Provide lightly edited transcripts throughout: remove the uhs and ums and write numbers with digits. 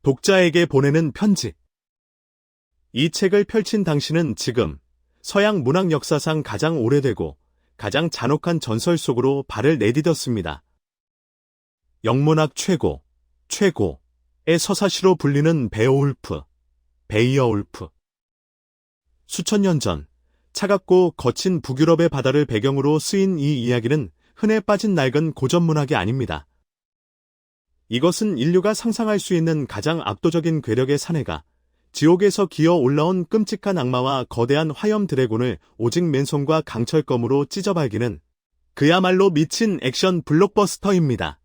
독자에게 보내는 편지. 이 책을 펼친 당시는 지금 서양 문학 역사상 가장 오래되고 가장 잔혹한 전설 속으로 발을 내디뎠습니다. 영문학 최고의 서사시로 불리는 베이어울프. 수천 년 전 차갑고 거친 북유럽의 바다를 배경으로 쓰인 이 이야기는 흔해 빠진 낡은 고전문학이 아닙니다. 이것은 인류가 상상할 수 있는 가장 압도적인 괴력의 사내가 지옥에서 기어 올라온 끔찍한 악마와 거대한 화염 드래곤을 오직 맨손과 강철검으로 찢어발기는 그야말로 미친 액션 블록버스터입니다.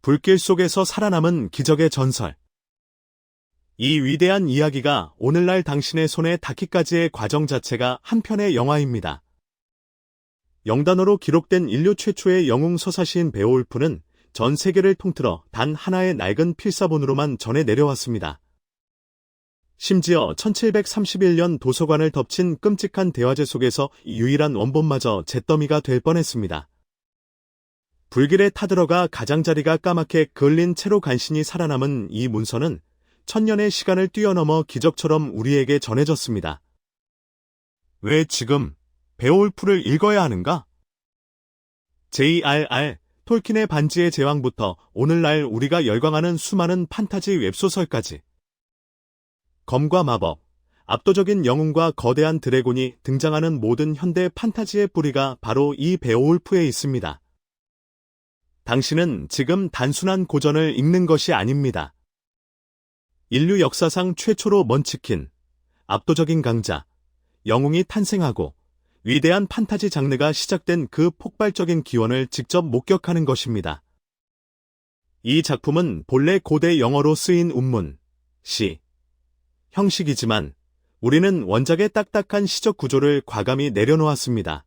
불길 속에서 살아남은 기적의 전설. 이 위대한 이야기가 오늘날 당신의 손에 닿기까지의 과정 자체가 한 편의 영화입니다. 영단어로 기록된 인류 최초의 영웅 서사시인 베오울프는 전 세계를 통틀어 단 하나의 낡은 필사본으로만 전해 내려왔습니다. 심지어 1731년 도서관을 덮친 끔찍한 대화제 속에서 유일한 원본마저 잿더미가 될 뻔했습니다. 불길에 타들어가 가장자리가 까맣게 그을린 채로 간신히 살아남은 이 문서는 천년의 시간을 뛰어넘어 기적처럼 우리에게 전해졌습니다. 왜 지금 베오울프를 읽어야 하는가? J.R.R. 톨킨의 반지의 제왕부터 오늘날 우리가 열광하는 수많은 판타지 웹소설까지. 검과 마법, 압도적인 영웅과 거대한 드래곤이 등장하는 모든 현대 판타지의 뿌리가 바로 이 베오울프에 있습니다. 당신은 지금 단순한 고전을 읽는 것이 아닙니다. 인류 역사상 최초로 먼치킨, 압도적인 강자, 영웅이 탄생하고 위대한 판타지 장르가 시작된 그 폭발적인 기원을 직접 목격하는 것입니다. 이 작품은 본래 고대 영어로 쓰인 운문, 시, 형식이지만 우리는 원작의 딱딱한 시적 구조를 과감히 내려놓았습니다.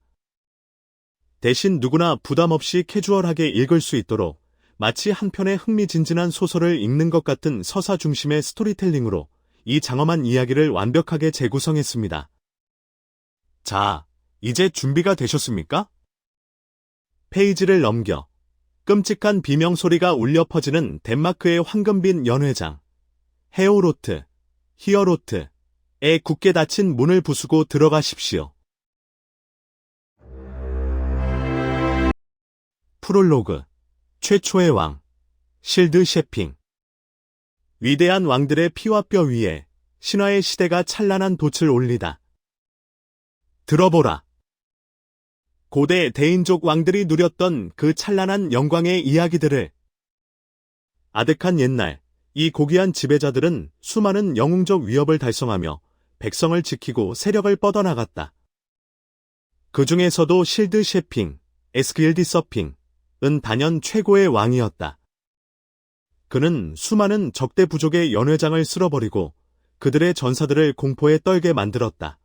대신 누구나 부담 없이 캐주얼하게 읽을 수 있도록 마치 한 편의 흥미진진한 소설을 읽는 것 같은 서사 중심의 스토리텔링으로 이 장엄한 이야기를 완벽하게 재구성했습니다. 자, 이제 준비가 되셨습니까? 페이지를 넘겨 끔찍한 비명소리가 울려 퍼지는 덴마크의 황금빛 연회장, 히어로트의 굳게 닫힌 문을 부수고 들어가십시오. 프롤로그, 최초의 왕, 실드 셰핑. 위대한 왕들의 피와 뼈 위에 신화의 시대가 찬란한 돛을 올리다. 들어보라. 고대 대인족 왕들이 누렸던 그 찬란한 영광의 이야기들을. 아득한 옛날, 이 고귀한 지배자들은 수많은 영웅적 위협을 달성하며 백성을 지키고 세력을 뻗어나갔다. 그 중에서도 실드 셰핑, 에스길디 서핑은 단연 최고의 왕이었다. 그는 수많은 적대 부족의 연회장을 쓸어버리고 그들의 전사들을 공포에 떨게 만들었다.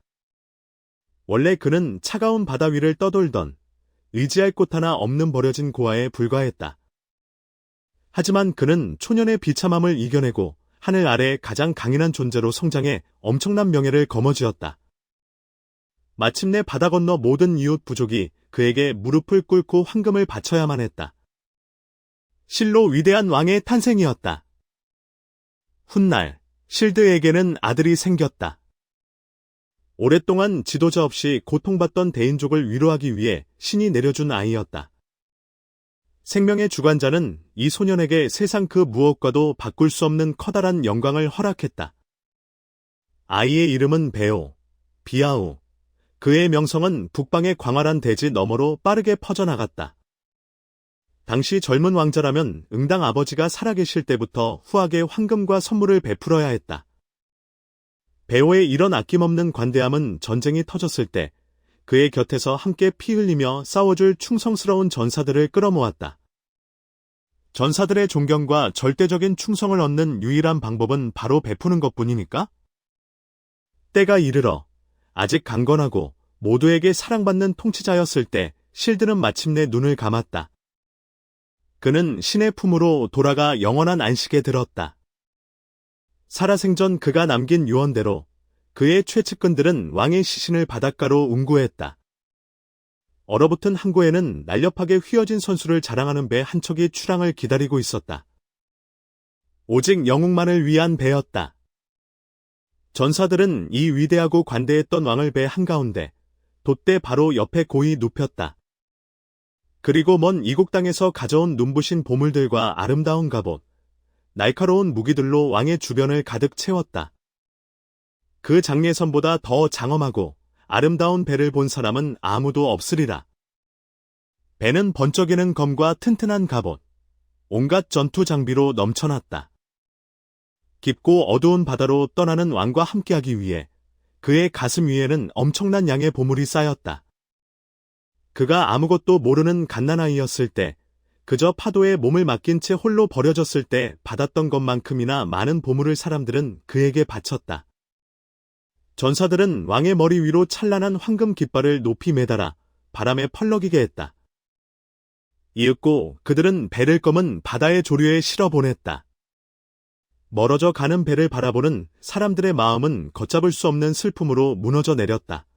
원래 그는 차가운 바다 위를 떠돌던 의지할 곳 하나 없는 버려진 고아에 불과했다. 하지만 그는 초년의 비참함을 이겨내고 하늘 아래 가장 강인한 존재로 성장해 엄청난 명예를 거머쥐었다. 마침내 바다 건너 모든 이웃 부족이 그에게 무릎을 꿇고 황금을 바쳐야만 했다. 실로 위대한 왕의 탄생이었다. 훗날 실드에게는 아들이 생겼다. 오랫동안 지도자 없이 고통받던 대인족을 위로하기 위해 신이 내려준 아이였다. 생명의 주관자는 이 소년에게 세상 그 무엇과도 바꿀 수 없는 커다란 영광을 허락했다. 아이의 이름은 비아우. 그의 명성은 북방의 광활한 대지 너머로 빠르게 퍼져나갔다. 당시 젊은 왕자라면 응당 아버지가 살아계실 때부터 후하게 황금과 선물을 베풀어야 했다. 베오의 이런 아낌없는 관대함은 전쟁이 터졌을 때 그의 곁에서 함께 피 흘리며 싸워줄 충성스러운 전사들을 끌어모았다. 전사들의 존경과 절대적인 충성을 얻는 유일한 방법은 바로 베푸는 것뿐이니까? 때가 이르러 아직 강건하고 모두에게 사랑받는 통치자였을 때 실드는 마침내 눈을 감았다. 그는 신의 품으로 돌아가 영원한 안식에 들었다. 살아생전 그가 남긴 유언대로 그의 최측근들은 왕의 시신을 바닷가로 운구했다. 얼어붙은 항구에는 날렵하게 휘어진 선수를 자랑하는 배 한 척이 출항을 기다리고 있었다. 오직 영웅만을 위한 배였다. 전사들은 이 위대하고 관대했던 왕을 배 한가운데 돛대 바로 옆에 고이 눕혔다. 그리고 먼 이국 땅에서 가져온 눈부신 보물들과 아름다운 갑옷, 날카로운 무기들로 왕의 주변을 가득 채웠다. 그 장례선보다 더 장엄하고 아름다운 배를 본 사람은 아무도 없으리라. 배는 번쩍이는 검과 튼튼한 갑옷, 온갖 전투 장비로 넘쳐났다. 깊고 어두운 바다로 떠나는 왕과 함께하기 위해 그의 가슴 위에는 엄청난 양의 보물이 쌓였다. 그가 아무것도 모르는 갓난아이였을 때, 그저 파도에 몸을 맡긴 채 홀로 버려졌을 때 받았던 것만큼이나 많은 보물을 사람들은 그에게 바쳤다. 전사들은 왕의 머리 위로 찬란한 황금 깃발을 높이 매달아 바람에 펄럭이게 했다. 이윽고 그들은 배를 검은 바다의 조류에 실어 보냈다. 멀어져 가는 배를 바라보는 사람들의 마음은 걷잡을 수 없는 슬픔으로 무너져 내렸다.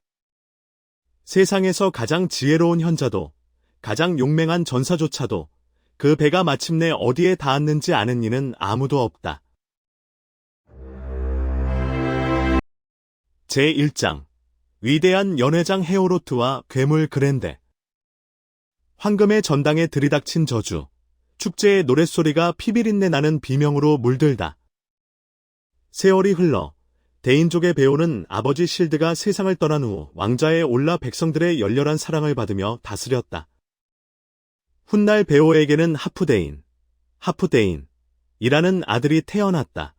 세상에서 가장 지혜로운 현자도, 가장 용맹한 전사조차도 그 배가 마침내 어디에 닿았는지 아는 이는 아무도 없다. 제1장 위대한 연회장 헤오로트와 괴물 그랜데. 황금의 전당에 들이닥친 저주, 축제의 노랫소리가 피비린내 나는 비명으로 물들다. 세월이 흘러 대인족의 배우는 아버지 실드가 세상을 떠난 후 왕좌에 올라 백성들의 열렬한 사랑을 받으며 다스렸다. 훗날 베오에게는 하프데인이라는 아들이 태어났다.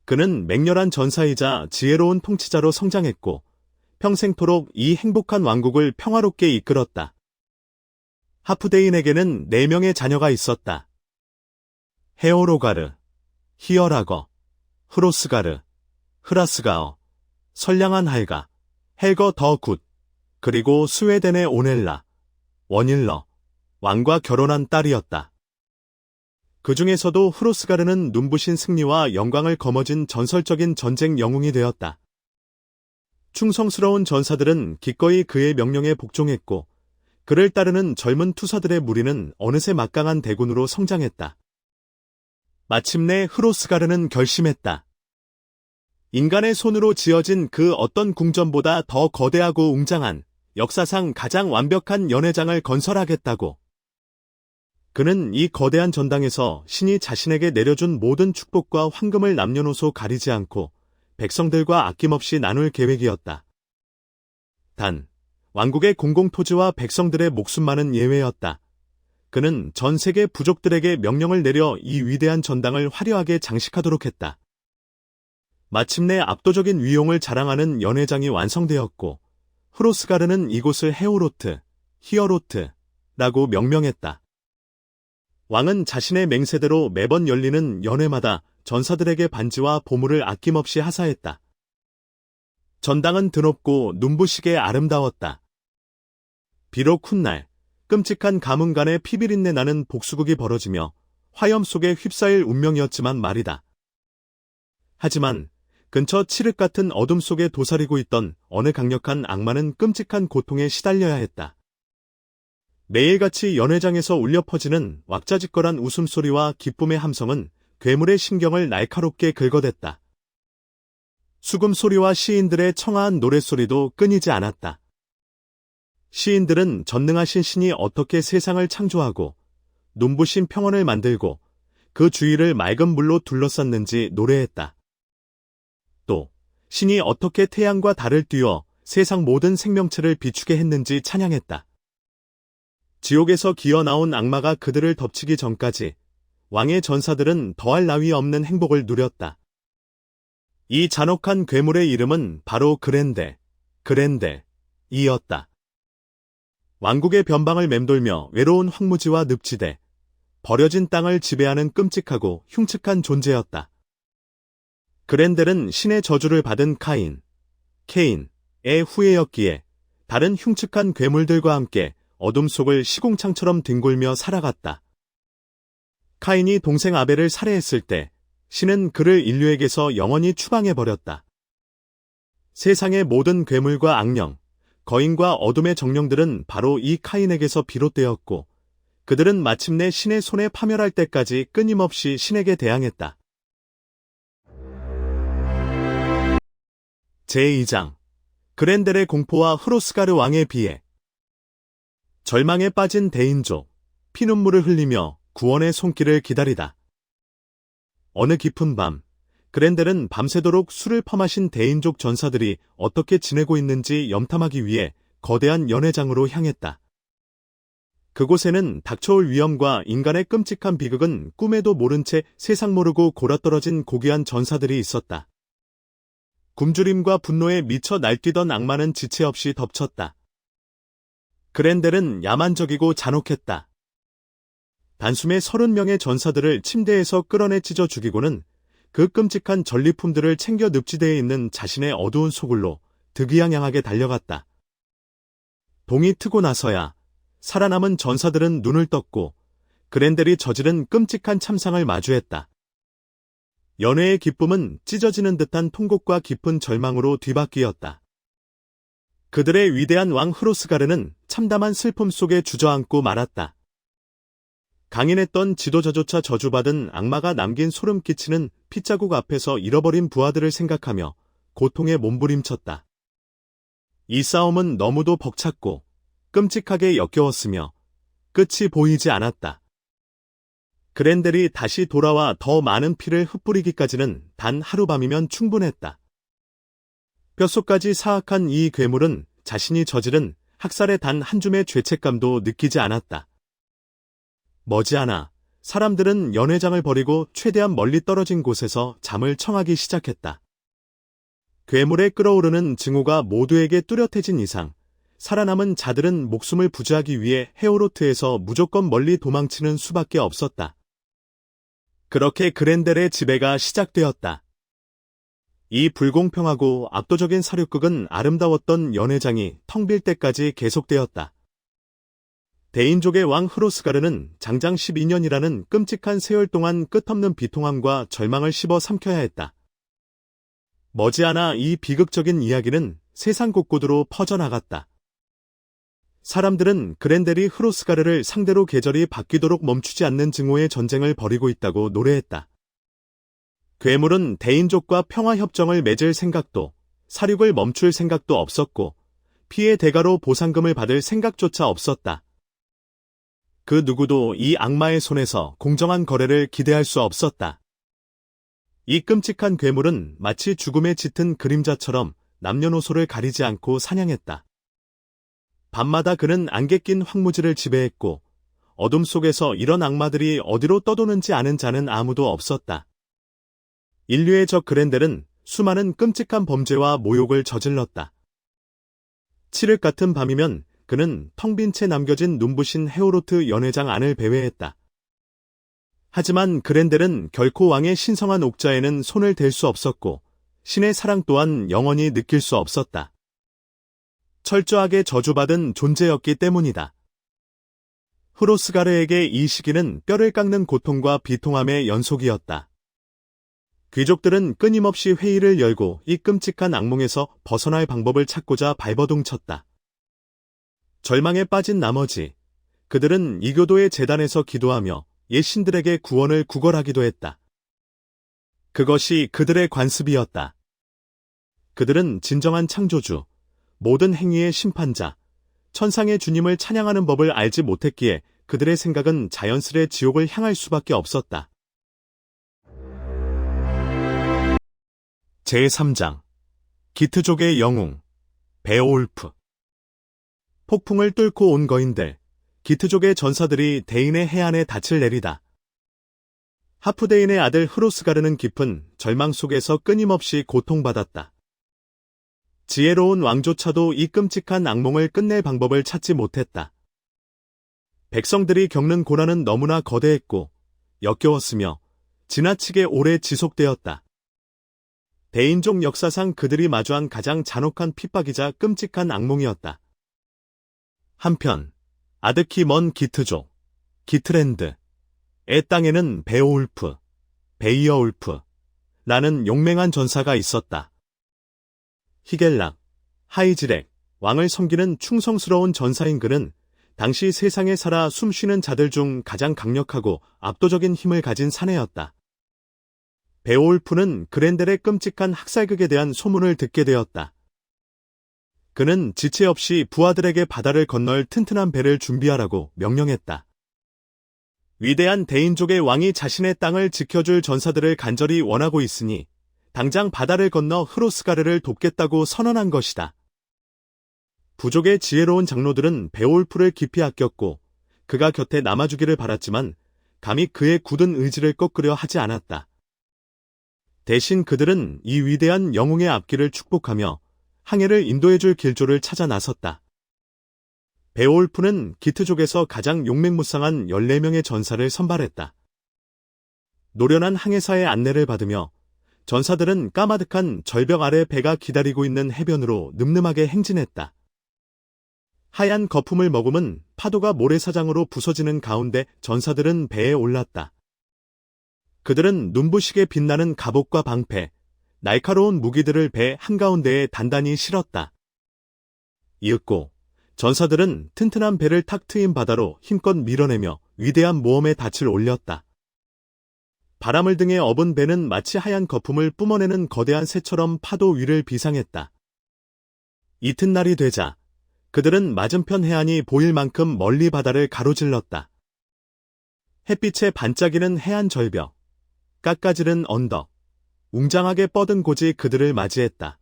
그는 맹렬한 전사이자 지혜로운 통치자로 성장했고 평생토록 이 행복한 왕국을 평화롭게 이끌었다. 하프데인에게는 4명의 자녀가 있었다. 헤오로가르, 히어라거, 흐로스가르, 흐라스가어, 선량한 할가, 헬거 더 굿, 그리고 스웨덴의 오넬라, 원일러, 왕과 결혼한 딸이었다. 그 중에서도 흐로스가르는 눈부신 승리와 영광을 거머쥔 전설적인 전쟁 영웅이 되었다. 충성스러운 전사들은 기꺼이 그의 명령에 복종했고 그를 따르는 젊은 투사들의 무리는 어느새 막강한 대군으로 성장했다. 마침내 흐로스가르는 결심했다. 인간의 손으로 지어진 그 어떤 궁전보다 더 거대하고 웅장한 역사상 가장 완벽한 연회장을 건설하겠다고. 그는 이 거대한 전당에서 신이 자신에게 내려준 모든 축복과 황금을 남녀노소 가리지 않고 백성들과 아낌없이 나눌 계획이었다. 단, 왕국의 공공토지와 백성들의 목숨만은 예외였다. 그는 전 세계 부족들에게 명령을 내려 이 위대한 전당을 화려하게 장식하도록 했다. 마침내 압도적인 위용을 자랑하는 연회장이 완성되었고 흐로스가르는 이곳을 히어로트라고 명명했다. 왕은 자신의 맹세대로 매번 열리는 연회마다 전사들에게 반지와 보물을 아낌없이 하사했다. 전당은 드높고 눈부시게 아름다웠다. 비록 훗날 끔찍한 가뭄 간에 피비린내 나는 복수극이 벌어지며 화염 속에 휩싸일 운명이었지만 말이다. 하지만 근처 칠흑 같은 어둠 속에 도사리고 있던 어느 강력한 악마는 끔찍한 고통에 시달려야 했다. 매일같이 연회장에서 울려 퍼지는 왁자지껄한 웃음소리와 기쁨의 함성은 괴물의 신경을 날카롭게 긁어댔다. 수금소리와 시인들의 청아한 노랫소리도 끊이지 않았다. 시인들은 전능하신 신이 어떻게 세상을 창조하고 눈부신 평원을 만들고 그 주위를 맑은 물로 둘러쌌는지 노래했다. 또 신이 어떻게 태양과 달을 띄워 세상 모든 생명체를 비추게 했는지 찬양했다. 지옥에서 기어나온 악마가 그들을 덮치기 전까지 왕의 전사들은 더할 나위 없는 행복을 누렸다. 이 잔혹한 괴물의 이름은 바로 그랜데이었다. 왕국의 변방을 맴돌며 외로운 황무지와 늪지대, 버려진 땅을 지배하는 끔찍하고 흉측한 존재였다. 그랜델은 신의 저주를 받은 케인의 후예였기에 다른 흉측한 괴물들과 함께 어둠 속을 시궁창처럼 뒹굴며 살아갔다. 카인이 동생 아벨을 살해했을 때 신은 그를 인류에게서 영원히 추방해버렸다. 세상의 모든 괴물과 악령, 거인과 어둠의 정령들은 바로 이 카인에게서 비롯되었고 그들은 마침내 신의 손에 파멸할 때까지 끊임없이 신에게 대항했다. 제2장 그렌델의 공포와 흐로스가르 왕의 비애. 절망에 빠진 대인족, 피눈물을 흘리며 구원의 손길을 기다리다. 어느 깊은 밤, 그렌델은 밤새도록 술을 퍼마신 대인족 전사들이 어떻게 지내고 있는지 염탐하기 위해 거대한 연회장으로 향했다. 그곳에는 닥쳐올 위험과 인간의 끔찍한 비극은 꿈에도 모른 채 세상 모르고 골아떨어진 고귀한 전사들이 있었다. 굶주림과 분노에 미쳐 날뛰던 악마는 지체 없이 덮쳤다. 그렌델은 야만적이고 잔혹했다. 단숨에 30명의 전사들을 침대에서 끌어내 찢어 죽이고는 그 끔찍한 전리품들을 챙겨 늪지대에 있는 자신의 어두운 소굴로 득이양양하게 달려갔다. 동이 트고 나서야 살아남은 전사들은 눈을 떴고 그렌델이 저지른 끔찍한 참상을 마주했다. 연회의 기쁨은 찢어지는 듯한 통곡과 깊은 절망으로 뒤바뀌었다. 그들의 위대한 왕 흐로스가르는 참담한 슬픔 속에 주저앉고 말았다. 강인했던 지도자조차 저주받은 악마가 남긴 소름 끼치는 핏자국 앞에서 잃어버린 부하들을 생각하며 고통에 몸부림쳤다. 이 싸움은 너무도 벅찼고 끔찍하게 역겨웠으며 끝이 보이지 않았다. 그렌델이 다시 돌아와 더 많은 피를 흩뿌리기까지는 단 하룻밤이면 충분했다. 뼛속까지 사악한 이 괴물은 자신이 저지른 학살의 단 한 줌의 죄책감도 느끼지 않았다. 머지않아 사람들은 연회장을 버리고 최대한 멀리 떨어진 곳에서 잠을 청하기 시작했다. 괴물에 끓어오르는 증오가 모두에게 뚜렷해진 이상 살아남은 자들은 목숨을 부지하기 위해 헤오로트에서 무조건 멀리 도망치는 수밖에 없었다. 그렇게 그렌델의 지배가 시작되었다. 이 불공평하고 압도적인 사륙극은 아름다웠던 연회장이 텅 빌 때까지 계속되었다. 대인족의 왕 흐로스가르는 장장 12년이라는 끔찍한 세월 동안 끝없는 비통함과 절망을 씹어 삼켜야 했다. 머지않아 이 비극적인 이야기는 세상 곳곳으로 퍼져나갔다. 사람들은 그렌델이 흐로스가르를 상대로 계절이 바뀌도록 멈추지 않는 증오의 전쟁을 벌이고 있다고 노래했다. 괴물은 대인족과 평화협정을 맺을 생각도, 사륙을 멈출 생각도 없었고, 피해 대가로 보상금을 받을 생각조차 없었다. 그 누구도 이 악마의 손에서 공정한 거래를 기대할 수 없었다. 이 끔찍한 괴물은 마치 죽음에 짙은 그림자처럼 남녀노소를 가리지 않고 사냥했다. 밤마다 그는 안개 낀 황무지를 지배했고 어둠 속에서 이런 악마들이 어디로 떠도는지 아는 자는 아무도 없었다. 인류의 적 그렌델은 수많은 끔찍한 범죄와 모욕을 저질렀다. 칠흑 같은 밤이면 그는 텅 빈 채 남겨진 눈부신 헤오로트 연회장 안을 배회했다. 하지만 그렌델은 결코 왕의 신성한 옥자에는 손을 댈 수 없었고 신의 사랑 또한 영원히 느낄 수 없었다. 철저하게 저주받은 존재였기 때문이다. 흐로스가르에게 이 시기는 뼈를 깎는 고통과 비통함의 연속이었다. 귀족들은 끊임없이 회의를 열고 이 끔찍한 악몽에서 벗어날 방법을 찾고자 발버둥 쳤다. 절망에 빠진 나머지 그들은 이교도의 제단에서 기도하며 옛 신들에게 구원을 구걸하기도 했다. 그것이 그들의 관습이었다. 그들은 진정한 창조주, 모든 행위의 심판자, 천상의 주님을 찬양하는 법을 알지 못했기에 그들의 생각은 자연스레 지옥을 향할 수밖에 없었다. 제3장 기트족의 영웅, 베오울프. 폭풍을 뚫고 온 거인들, 기트족의 전사들이 데인의 해안에 닻을 내리다. 하프데인의 아들 흐로스가르는 깊은 절망 속에서 끊임없이 고통받았다. 지혜로운 왕조차도 이 끔찍한 악몽을 끝낼 방법을 찾지 못했다. 백성들이 겪는 고난은 너무나 거대했고 역겨웠으며 지나치게 오래 지속되었다. 대인족 역사상 그들이 마주한 가장 잔혹한 핍박이자 끔찍한 악몽이었다. 한편 아득히 먼 기트족, 기트랜드의 땅에는 베오울프, 베이어울프라는 용맹한 전사가 있었다. 히겔락, 하이즈렉, 왕을 섬기는 충성스러운 전사인 그는 당시 세상에 살아 숨쉬는 자들 중 가장 강력하고 압도적인 힘을 가진 사내였다. 베오울프는 그렌델의 끔찍한 학살극에 대한 소문을 듣게 되었다. 그는 지체 없이 부하들에게 바다를 건널 튼튼한 배를 준비하라고 명령했다. 위대한 대인족의 왕이 자신의 땅을 지켜줄 전사들을 간절히 원하고 있으니 당장 바다를 건너 흐로스가르를 돕겠다고 선언한 것이다. 부족의 지혜로운 장로들은 베올프를 깊이 아꼈고 그가 곁에 남아주기를 바랐지만 감히 그의 굳은 의지를 꺾으려 하지 않았다. 대신 그들은 이 위대한 영웅의 앞길을 축복하며 항해를 인도해줄 길조를 찾아 나섰다. 베올프는 기트족에서 가장 용맹무쌍한 14명의 전사를 선발했다. 노련한 항해사의 안내를 받으며 전사들은 까마득한 절벽 아래 배가 기다리고 있는 해변으로 늠름하게 행진했다. 하얀 거품을 머금은 파도가 모래사장으로 부서지는 가운데 전사들은 배에 올랐다. 그들은 눈부시게 빛나는 갑옷과 방패, 날카로운 무기들을 배 한가운데에 단단히 실었다. 이윽고 전사들은 튼튼한 배를 탁 트인 바다로 힘껏 밀어내며 위대한 모험의 닻을 올렸다. 바람을 등에 업은 배는 마치 하얀 거품을 뿜어내는 거대한 새처럼 파도 위를 비상했다. 이튿날이 되자 그들은 맞은편 해안이 보일 만큼 멀리 바다를 가로질렀다. 햇빛에 반짝이는 해안 절벽, 깎아지른 언덕, 웅장하게 뻗은 곳이 그들을 맞이했다.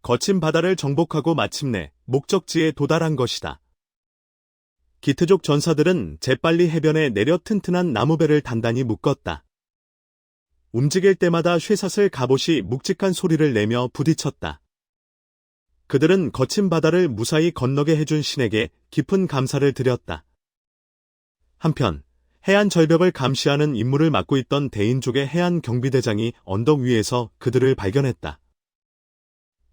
거친 바다를 정복하고 마침내 목적지에 도달한 것이다. 기트족 전사들은 재빨리 해변에 내려 튼튼한 나무배를 단단히 묶었다. 움직일 때마다 쇠사슬 갑옷이 묵직한 소리를 내며 부딪혔다. 그들은 거친 바다를 무사히 건너게 해준 신에게 깊은 감사를 드렸다. 한편 해안 절벽을 감시하는 임무를 맡고 있던 대인족의 해안 경비대장이 언덕 위에서 그들을 발견했다.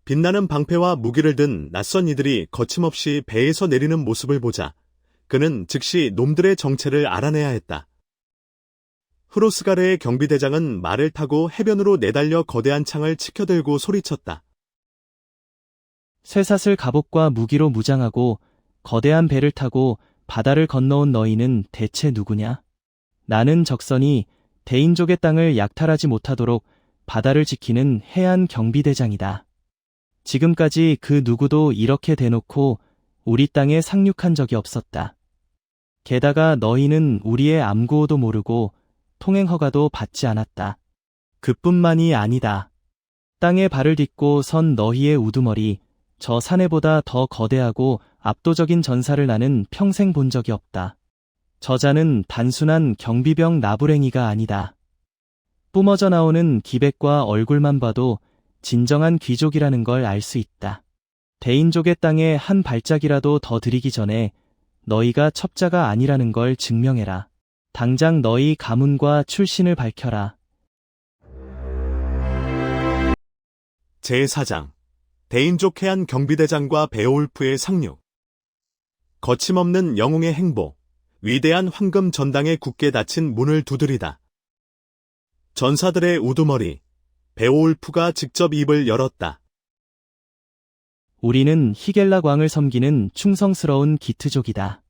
빛나는 방패와 무기를 든 낯선 이들이 거침없이 배에서 내리는 모습을 보자 그는 즉시 놈들의 정체를 알아내야 했다. 흐로스가르의 경비대장은 말을 타고 해변으로 내달려 거대한 창을 치켜들고 소리쳤다. 쇠사슬 갑옷과 무기로 무장하고 거대한 배를 타고 바다를 건너온 너희는 대체 누구냐? 나는 적선이 대인족의 땅을 약탈하지 못하도록 바다를 지키는 해안 경비대장이다. 지금까지 그 누구도 이렇게 대놓고 우리 땅에 상륙한 적이 없었다. 게다가 너희는 우리의 암구호도 모르고 통행 허가도 받지 않았다. 그뿐만이 아니다. 땅에 발을 딛고 선 너희의 우두머리, 저 사내보다 더 거대하고 압도적인 전사를 나는 평생 본 적이 없다. 저자는 단순한 경비병 나부랭이가 아니다. 뿜어져 나오는 기백과 얼굴만 봐도 진정한 귀족이라는 걸 알 수 있다. 대인족의 땅에 한 발짝이라도 더 들이기 전에 너희가 첩자가 아니라는 걸 증명해라. 당장 너희 가문과 출신을 밝혀라. 제4장 대인족 해안 경비대장과 베올프의 상륙. 거침없는 영웅의 행보, 위대한 황금 전당에 굳게 닫힌 문을 두드리다. 전사들의 우두머리, 베올프가 직접 입을 열었다. 우리는 히겔락 왕을 섬기는 충성스러운 기트족이다.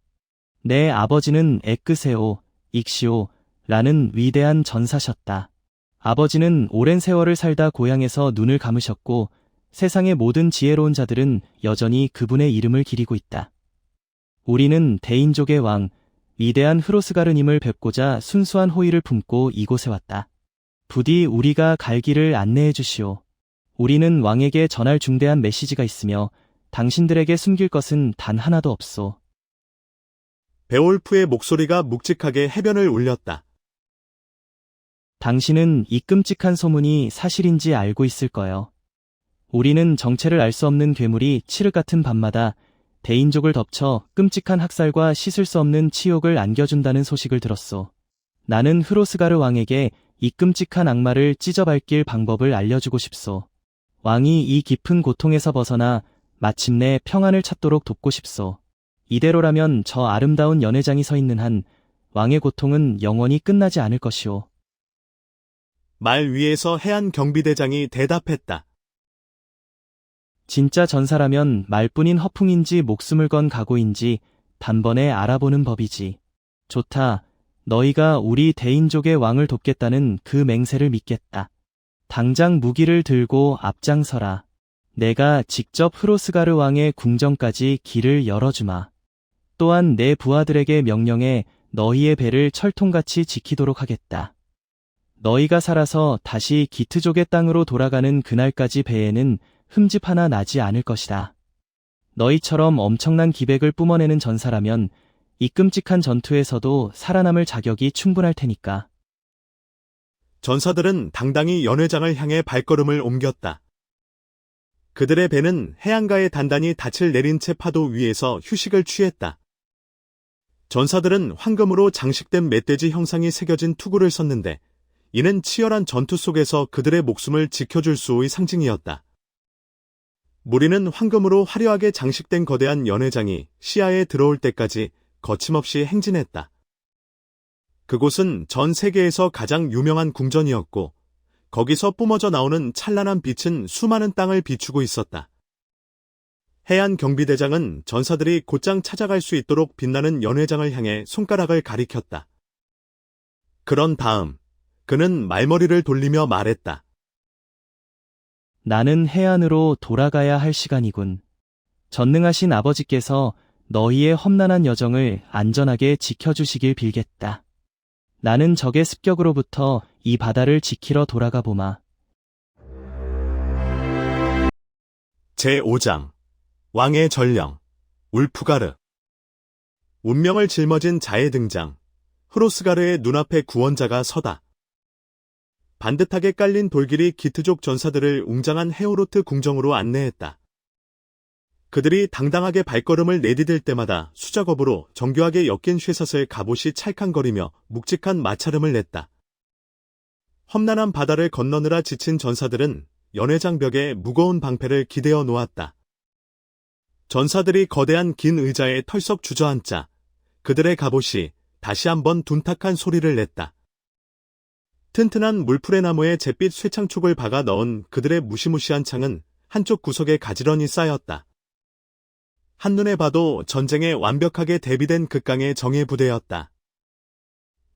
내 아버지는 에크세오, 익시오라는 위대한 전사셨다. 아버지는 오랜 세월을 살다 고향에서 눈을 감으셨고 세상의 모든 지혜로운 자들은 여전히 그분의 이름을 기리고 있다. 우리는 대인족의 왕, 위대한 흐로스가르님을 뵙고자 순수한 호의를 품고 이곳에 왔다. 부디 우리가 갈 길을 안내해 주시오. 우리는 왕에게 전할 중대한 메시지가 있으며 당신들에게 숨길 것은 단 하나도 없소. 베올프의 목소리가 묵직하게 해변을 울렸다. 당신은 이 끔찍한 소문이 사실인지 알고 있을 거요. 우리는 정체를 알 수 없는 괴물이 칠흑 같은 밤마다 대인족을 덮쳐 끔찍한 학살과 씻을 수 없는 치욕을 안겨준다는 소식을 들었소. 나는 흐로스가르 왕에게 이 끔찍한 악마를 찢어밟길 방법을 알려주고 싶소. 왕이 이 깊은 고통에서 벗어나 마침내 평안을 찾도록 돕고 싶소. 이대로라면 저 아름다운 연회장이 서 있는 한 왕의 고통은 영원히 끝나지 않을 것이오. 말 위에서 해안 경비대장이 대답했다. 진짜 전사라면 말뿐인 허풍인지 목숨을 건 각오인지 단번에 알아보는 법이지. 좋다. 너희가 우리 대인족의 왕을 돕겠다는 그 맹세를 믿겠다. 당장 무기를 들고 앞장서라. 내가 직접 흐로스가르 왕의 궁정까지 길을 열어주마. 또한 내 부하들에게 명령해 너희의 배를 철통같이 지키도록 하겠다. 너희가 살아서 다시 기트족의 땅으로 돌아가는 그날까지 배에는 흠집 하나 나지 않을 것이다. 너희처럼 엄청난 기백을 뿜어내는 전사라면 이 끔찍한 전투에서도 살아남을 자격이 충분할 테니까. 전사들은 당당히 연회장을 향해 발걸음을 옮겼다. 그들의 배는 해안가에 단단히 닻을 내린 채 파도 위에서 휴식을 취했다. 전사들은 황금으로 장식된 멧돼지 형상이 새겨진 투구를 썼는데 이는 치열한 전투 속에서 그들의 목숨을 지켜줄 수의 상징이었다. 무리는 황금으로 화려하게 장식된 거대한 연회장이 시야에 들어올 때까지 거침없이 행진했다. 그곳은 전 세계에서 가장 유명한 궁전이었고 거기서 뿜어져 나오는 찬란한 빛은 수많은 땅을 비추고 있었다. 해안 경비대장은 전사들이 곧장 찾아갈 수 있도록 빛나는 연회장을 향해 손가락을 가리켰다. 그런 다음 그는 말머리를 돌리며 말했다. 나는 해안으로 돌아가야 할 시간이군. 전능하신 아버지께서 너희의 험난한 여정을 안전하게 지켜주시길 빌겠다. 나는 적의 습격으로부터 이 바다를 지키러 돌아가 보마. 제5장 왕의 전령 울프가르 운명을 짊어진 자의 등장 흐로스가르의 눈앞에 구원자가 서다. 반듯하게 깔린 돌길이 기트족 전사들을 웅장한 헤오로트 궁정으로 안내했다. 그들이 당당하게 발걸음을 내디딜 때마다 수작업으로 정교하게 엮인 쇠삿을 갑옷이 찰캉거리며 묵직한 마찰음을 냈다. 험난한 바다를 건너느라 지친 전사들은 연회장 벽에 무거운 방패를 기대어 놓았다. 전사들이 거대한 긴 의자에 털썩 주저앉자 그들의 갑옷이 다시 한번 둔탁한 소리를 냈다. 튼튼한 물풀의 나무에 잿빛 쇠창촉을 박아 넣은 그들의 무시무시한 창은 한쪽 구석에 가지런히 쌓였다. 한눈에 봐도 전쟁에 완벽하게 대비된 극강의 정예 부대였다.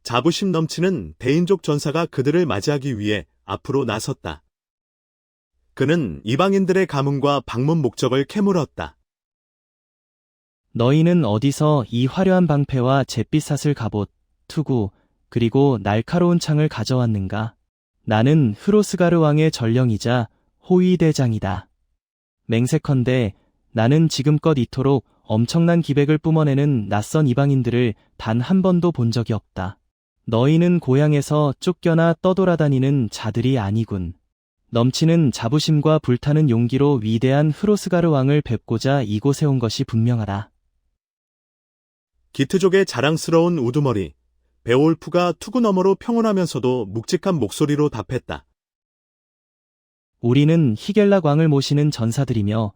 자부심 넘치는 대인족 전사가 그들을 맞이하기 위해 앞으로 나섰다. 그는 이방인들의 가문과 방문 목적을 캐물었다. 너희는 어디서 이 화려한 방패와 잿빛 삿을 갑옷, 투구, 그리고 날카로운 창을 가져왔는가? 나는 흐로스가르 왕의 전령이자 호위대장이다. 맹세컨대 나는 지금껏 이토록 엄청난 기백을 뿜어내는 낯선 이방인들을 단 한 번도 본 적이 없다. 너희는 고향에서 쫓겨나 떠돌아다니는 자들이 아니군. 넘치는 자부심과 불타는 용기로 위대한 흐로스가르 왕을 뵙고자 이곳에 온 것이 분명하다. 기트족의 자랑스러운 우두머리 베올프가 투구 너머로 평온하면서도 묵직한 목소리로 답했다. 우리는 히겔락 왕을 모시는 전사들이며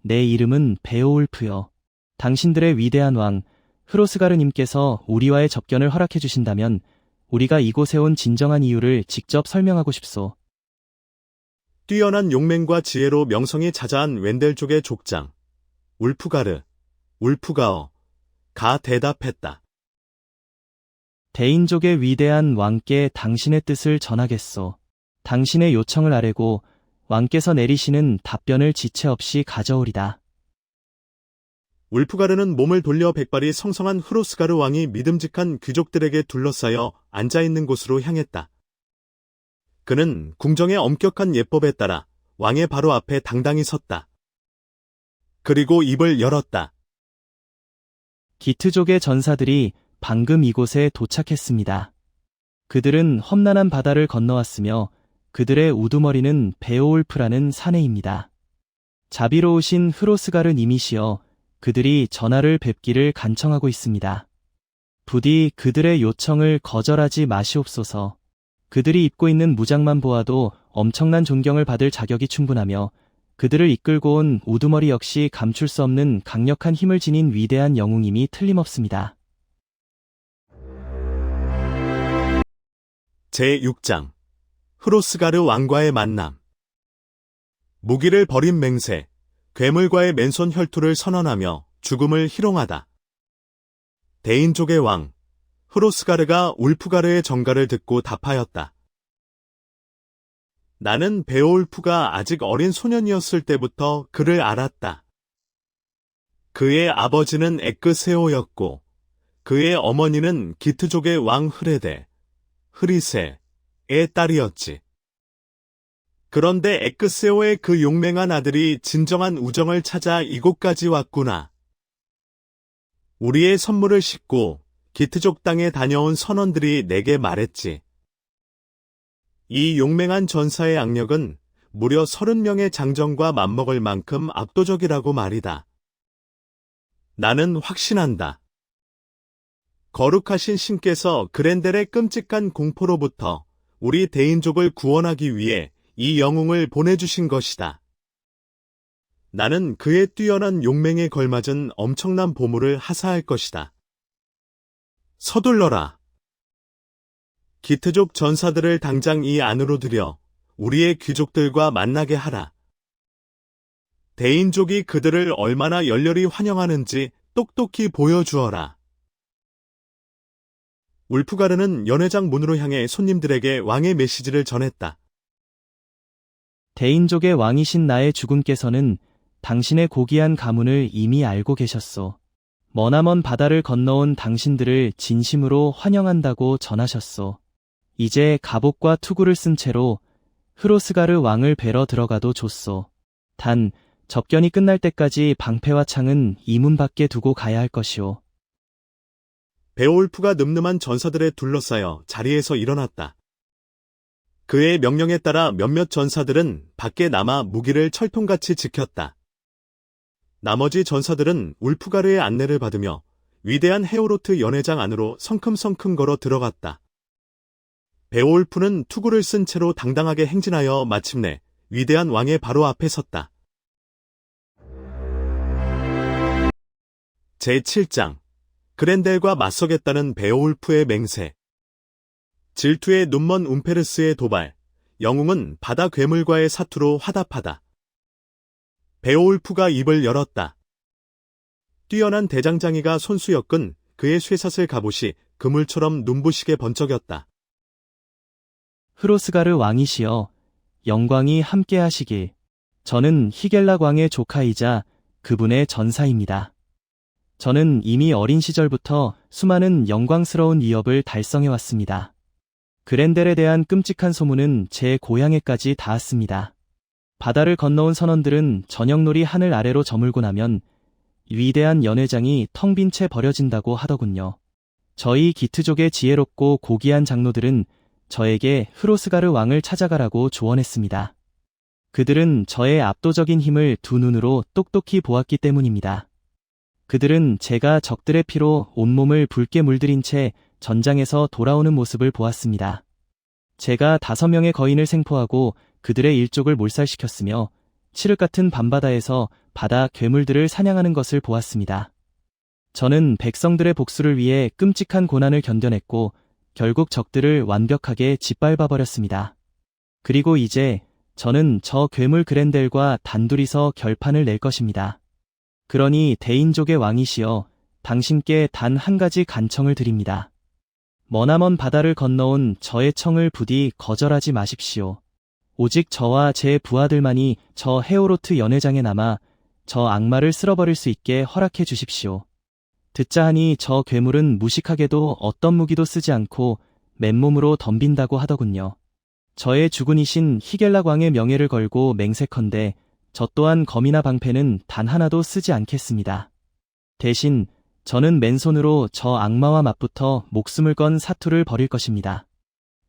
내 이름은 베오울프요. 당신들의 위대한 왕 흐로스가르님께서 우리와의 접견을 허락해 주신다면 우리가 이곳에 온 진정한 이유를 직접 설명하고 싶소. 뛰어난 용맹과 지혜로 명성이 자자한 웬델족의 족장 울프가르, 울프가어가 대답했다. 대인족의 위대한 왕께 당신의 뜻을 전하겠소. 당신의 요청을 아뢰고 왕께서 내리시는 답변을 지체 없이 가져오리다. 울프가르는 몸을 돌려 백발이 성성한 흐로스가르 왕이 믿음직한 귀족들에게 둘러싸여 앉아있는 곳으로 향했다. 그는 궁정의 엄격한 예법에 따라 왕의 바로 앞에 당당히 섰다. 그리고 입을 열었다. 기트족의 전사들이 방금 이곳에 도착했습니다. 그들은 험난한 바다를 건너왔으며 그들의 우두머리는 베오울프라는 사내입니다. 자비로우신 흐로스가르 님이시여 그들이 전하를 뵙기를 간청하고 있습니다. 부디 그들의 요청을 거절하지 마시옵소서. 그들이 입고 있는 무장만 보아도 엄청난 존경을 받을 자격이 충분하며 그들을 이끌고 온 우두머리 역시 감출 수 없는 강력한 힘을 지닌 위대한 영웅임이 틀림없습니다. 제6장 흐로스가르 왕과의 만남 무기를 버린 맹세, 괴물과의 맨손 혈투를 선언하며 죽음을 희롱하다. 대인족의 왕 흐로스가르가 울프가르의 전가를 듣고 답하였다. 나는 베오울프가 아직 어린 소년이었을 때부터 그를 알았다. 그의 아버지는 에크세오였고 그의 어머니는 기트족의 왕 흐레데, 흐리세의 딸이었지. 그런데 에크세오의 그 용맹한 아들이 진정한 우정을 찾아 이곳까지 왔구나. 우리의 선물을 싣고 기트족 땅에 다녀온 선원들이 내게 말했지. 이 용맹한 전사의 악력은 무려 30명의 장정과 맞먹을 만큼 압도적이라고 말이다. 나는 확신한다. 거룩하신 신께서 그렌델의 끔찍한 공포로부터 우리 대인족을 구원하기 위해 이 영웅을 보내주신 것이다. 나는 그의 뛰어난 용맹에 걸맞은 엄청난 보물을 하사할 것이다. 서둘러라. 기트족 전사들을 당장 이 안으로 들여 우리의 귀족들과 만나게 하라. 대인족이 그들을 얼마나 열렬히 환영하는지 똑똑히 보여주어라. 울프가르는 연회장 문으로 향해 손님들에게 왕의 메시지를 전했다. 대인족의 왕이신 나의 주군께서는 당신의 고귀한 가문을 이미 알고 계셨소. 머나먼 바다를 건너온 당신들을 진심으로 환영한다고 전하셨소. 이제 갑옷과 투구를 쓴 채로 흐로스가르 왕을 뵈러 들어가도 좋소. 단 접견이 끝날 때까지 방패와 창은 이 문 밖에 두고 가야 할 것이오. 베오울프가 늠름한 전사들에 둘러싸여 자리에서 일어났다. 그의 명령에 따라 몇몇 전사들은 밖에 남아 무기를 철통같이 지켰다. 나머지 전사들은 울프가르의 안내를 받으며 위대한 헤오로트 연회장 안으로 성큼성큼 걸어 들어갔다. 베오울프는 투구를 쓴 채로 당당하게 행진하여 마침내 위대한 왕의 바로 앞에 섰다. 제7장 그렌델과 맞서겠다는 베오울프의 맹세. 질투의 눈먼 움페르스의 도발, 영웅은 바다 괴물과의 사투로 화답하다. 베오울프가 입을 열었다. 뛰어난 대장장이가 손수 엮은 그의 쇠사슬 갑옷이 그물처럼 눈부시게 번쩍였다. 흐로스가르 왕이시여, 영광이 함께하시길. 저는 히겔락 왕의 조카이자 그분의 전사입니다. 저는 이미 어린 시절부터 수많은 영광스러운 위협을 달성해왔습니다. 그렌델에 대한 끔찍한 소문은 제 고향에까지 닿았습니다. 바다를 건너온 선원들은 저녁놀이 하늘 아래로 저물고 나면 위대한 연회장이 텅 빈 채 버려진다고 하더군요. 저희 기트족의 지혜롭고 고귀한 장로들은 저에게 흐로스가르 왕을 찾아가라고 조언했습니다. 그들은 저의 압도적인 힘을 두 눈으로 똑똑히 보았기 때문입니다. 그들은 제가 적들의 피로 온몸을 붉게 물들인 채 전장에서 돌아오는 모습을 보았습니다. 제가 5명의 거인을 생포하고 그들의 일족을 몰살시켰으며 칠흑 같은 밤바다에서 바다 괴물들을 사냥하는 것을 보았습니다. 저는 백성들의 복수를 위해 끔찍한 고난을 견뎌냈고 결국 적들을 완벽하게 짓밟아버렸습니다. 그리고 이제 저는 저 괴물 그렌델과 단둘이서 결판을 낼 것입니다. 그러니 대인족의 왕이시여, 당신께 단 한 가지 간청을 드립니다. 머나먼 바다를 건너온 저의 청을 부디 거절하지 마십시오. 오직 저와 제 부하들만이 저 헤오로트 연회장에 남아 저 악마를 쓸어버릴 수 있게 허락해 주십시오. 듣자 하니 저 괴물은 무식하게도 어떤 무기도 쓰지 않고 맨몸으로 덤빈다고 하더군요. 저의 주군이신 히겔락 왕의 명예를 걸고 맹세컨대 저 또한 검이나 방패는 단 하나도 쓰지 않겠습니다. 대신 저는 맨손으로 저 악마와 맞붙어 목숨을 건 사투를 벌일 것입니다.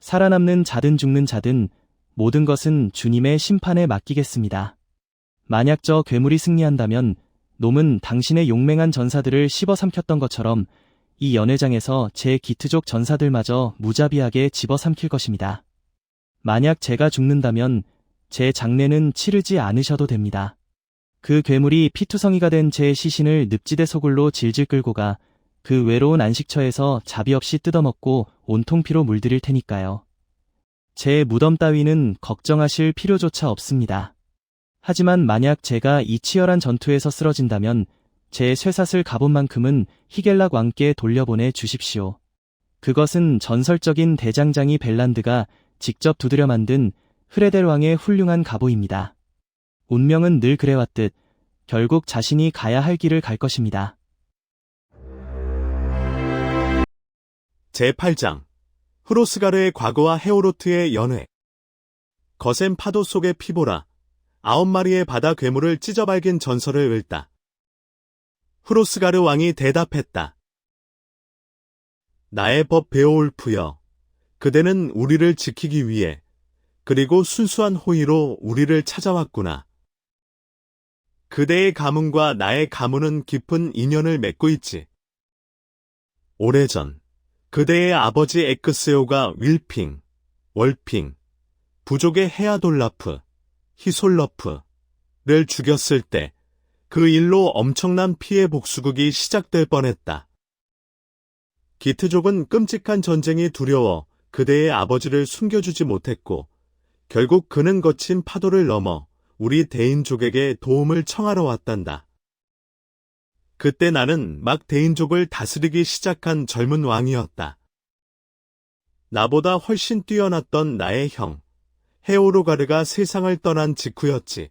살아남는 자든 죽는 자든 모든 것은 주님의 심판에 맡기겠습니다. 만약 저 괴물이 승리한다면 놈은 당신의 용맹한 전사들을 씹어삼켰던 것처럼 이 연회장에서 제 기트족 전사들마저 무자비하게 집어삼킬 것입니다. 만약 제가 죽는다면 제 장례는 치르지 않으셔도 됩니다. 그 괴물이 피투성이가 된 제 시신을 늪지대 소굴로 질질 끌고 가 그 외로운 안식처에서 자비 없이 뜯어먹고 온통 피로 물들일 테니까요. 제 무덤 따위는 걱정하실 필요조차 없습니다. 하지만 만약 제가 이 치열한 전투에서 쓰러진다면 제 쇠사슬 갑옷만큼은 히겔락 왕께 돌려보내 주십시오. 그것은 전설적인 대장장이 벨란드가 직접 두드려 만든 흐레델 왕의 훌륭한 갑옷입니다. 운명은 늘 그래왔듯 결국 자신이 가야 할 길을 갈 것입니다. 제8장 흐로스가르의 과거와 헤오로트의 연회. 거센 파도 속의 피보라 9마리의 바다 괴물을 찢어발긴 전설을 읽다. 흐로스가르 왕이 대답했다. 나의 법 베오울프여, 그대는 우리를 지키기 위해 그리고 순수한 호의로 우리를 찾아왔구나. 그대의 가문과 나의 가문은 깊은 인연을 맺고 있지. 오래전 그대의 아버지 에크스요가 윌핑, 월핑, 부족의 헤아돌라프, 히솔러프를 죽였을 때 그 일로 엄청난 피해 복수극이 시작될 뻔했다. 기트족은 끔찍한 전쟁이 두려워 그대의 아버지를 숨겨주지 못했고 결국 그는 거친 파도를 넘어 우리 대인족에게 도움을 청하러 왔단다. 그때 나는 막 대인족을 다스리기 시작한 젊은 왕이었다. 나보다 훨씬 뛰어났던 나의 형, 헤오로가르가 세상을 떠난 직후였지.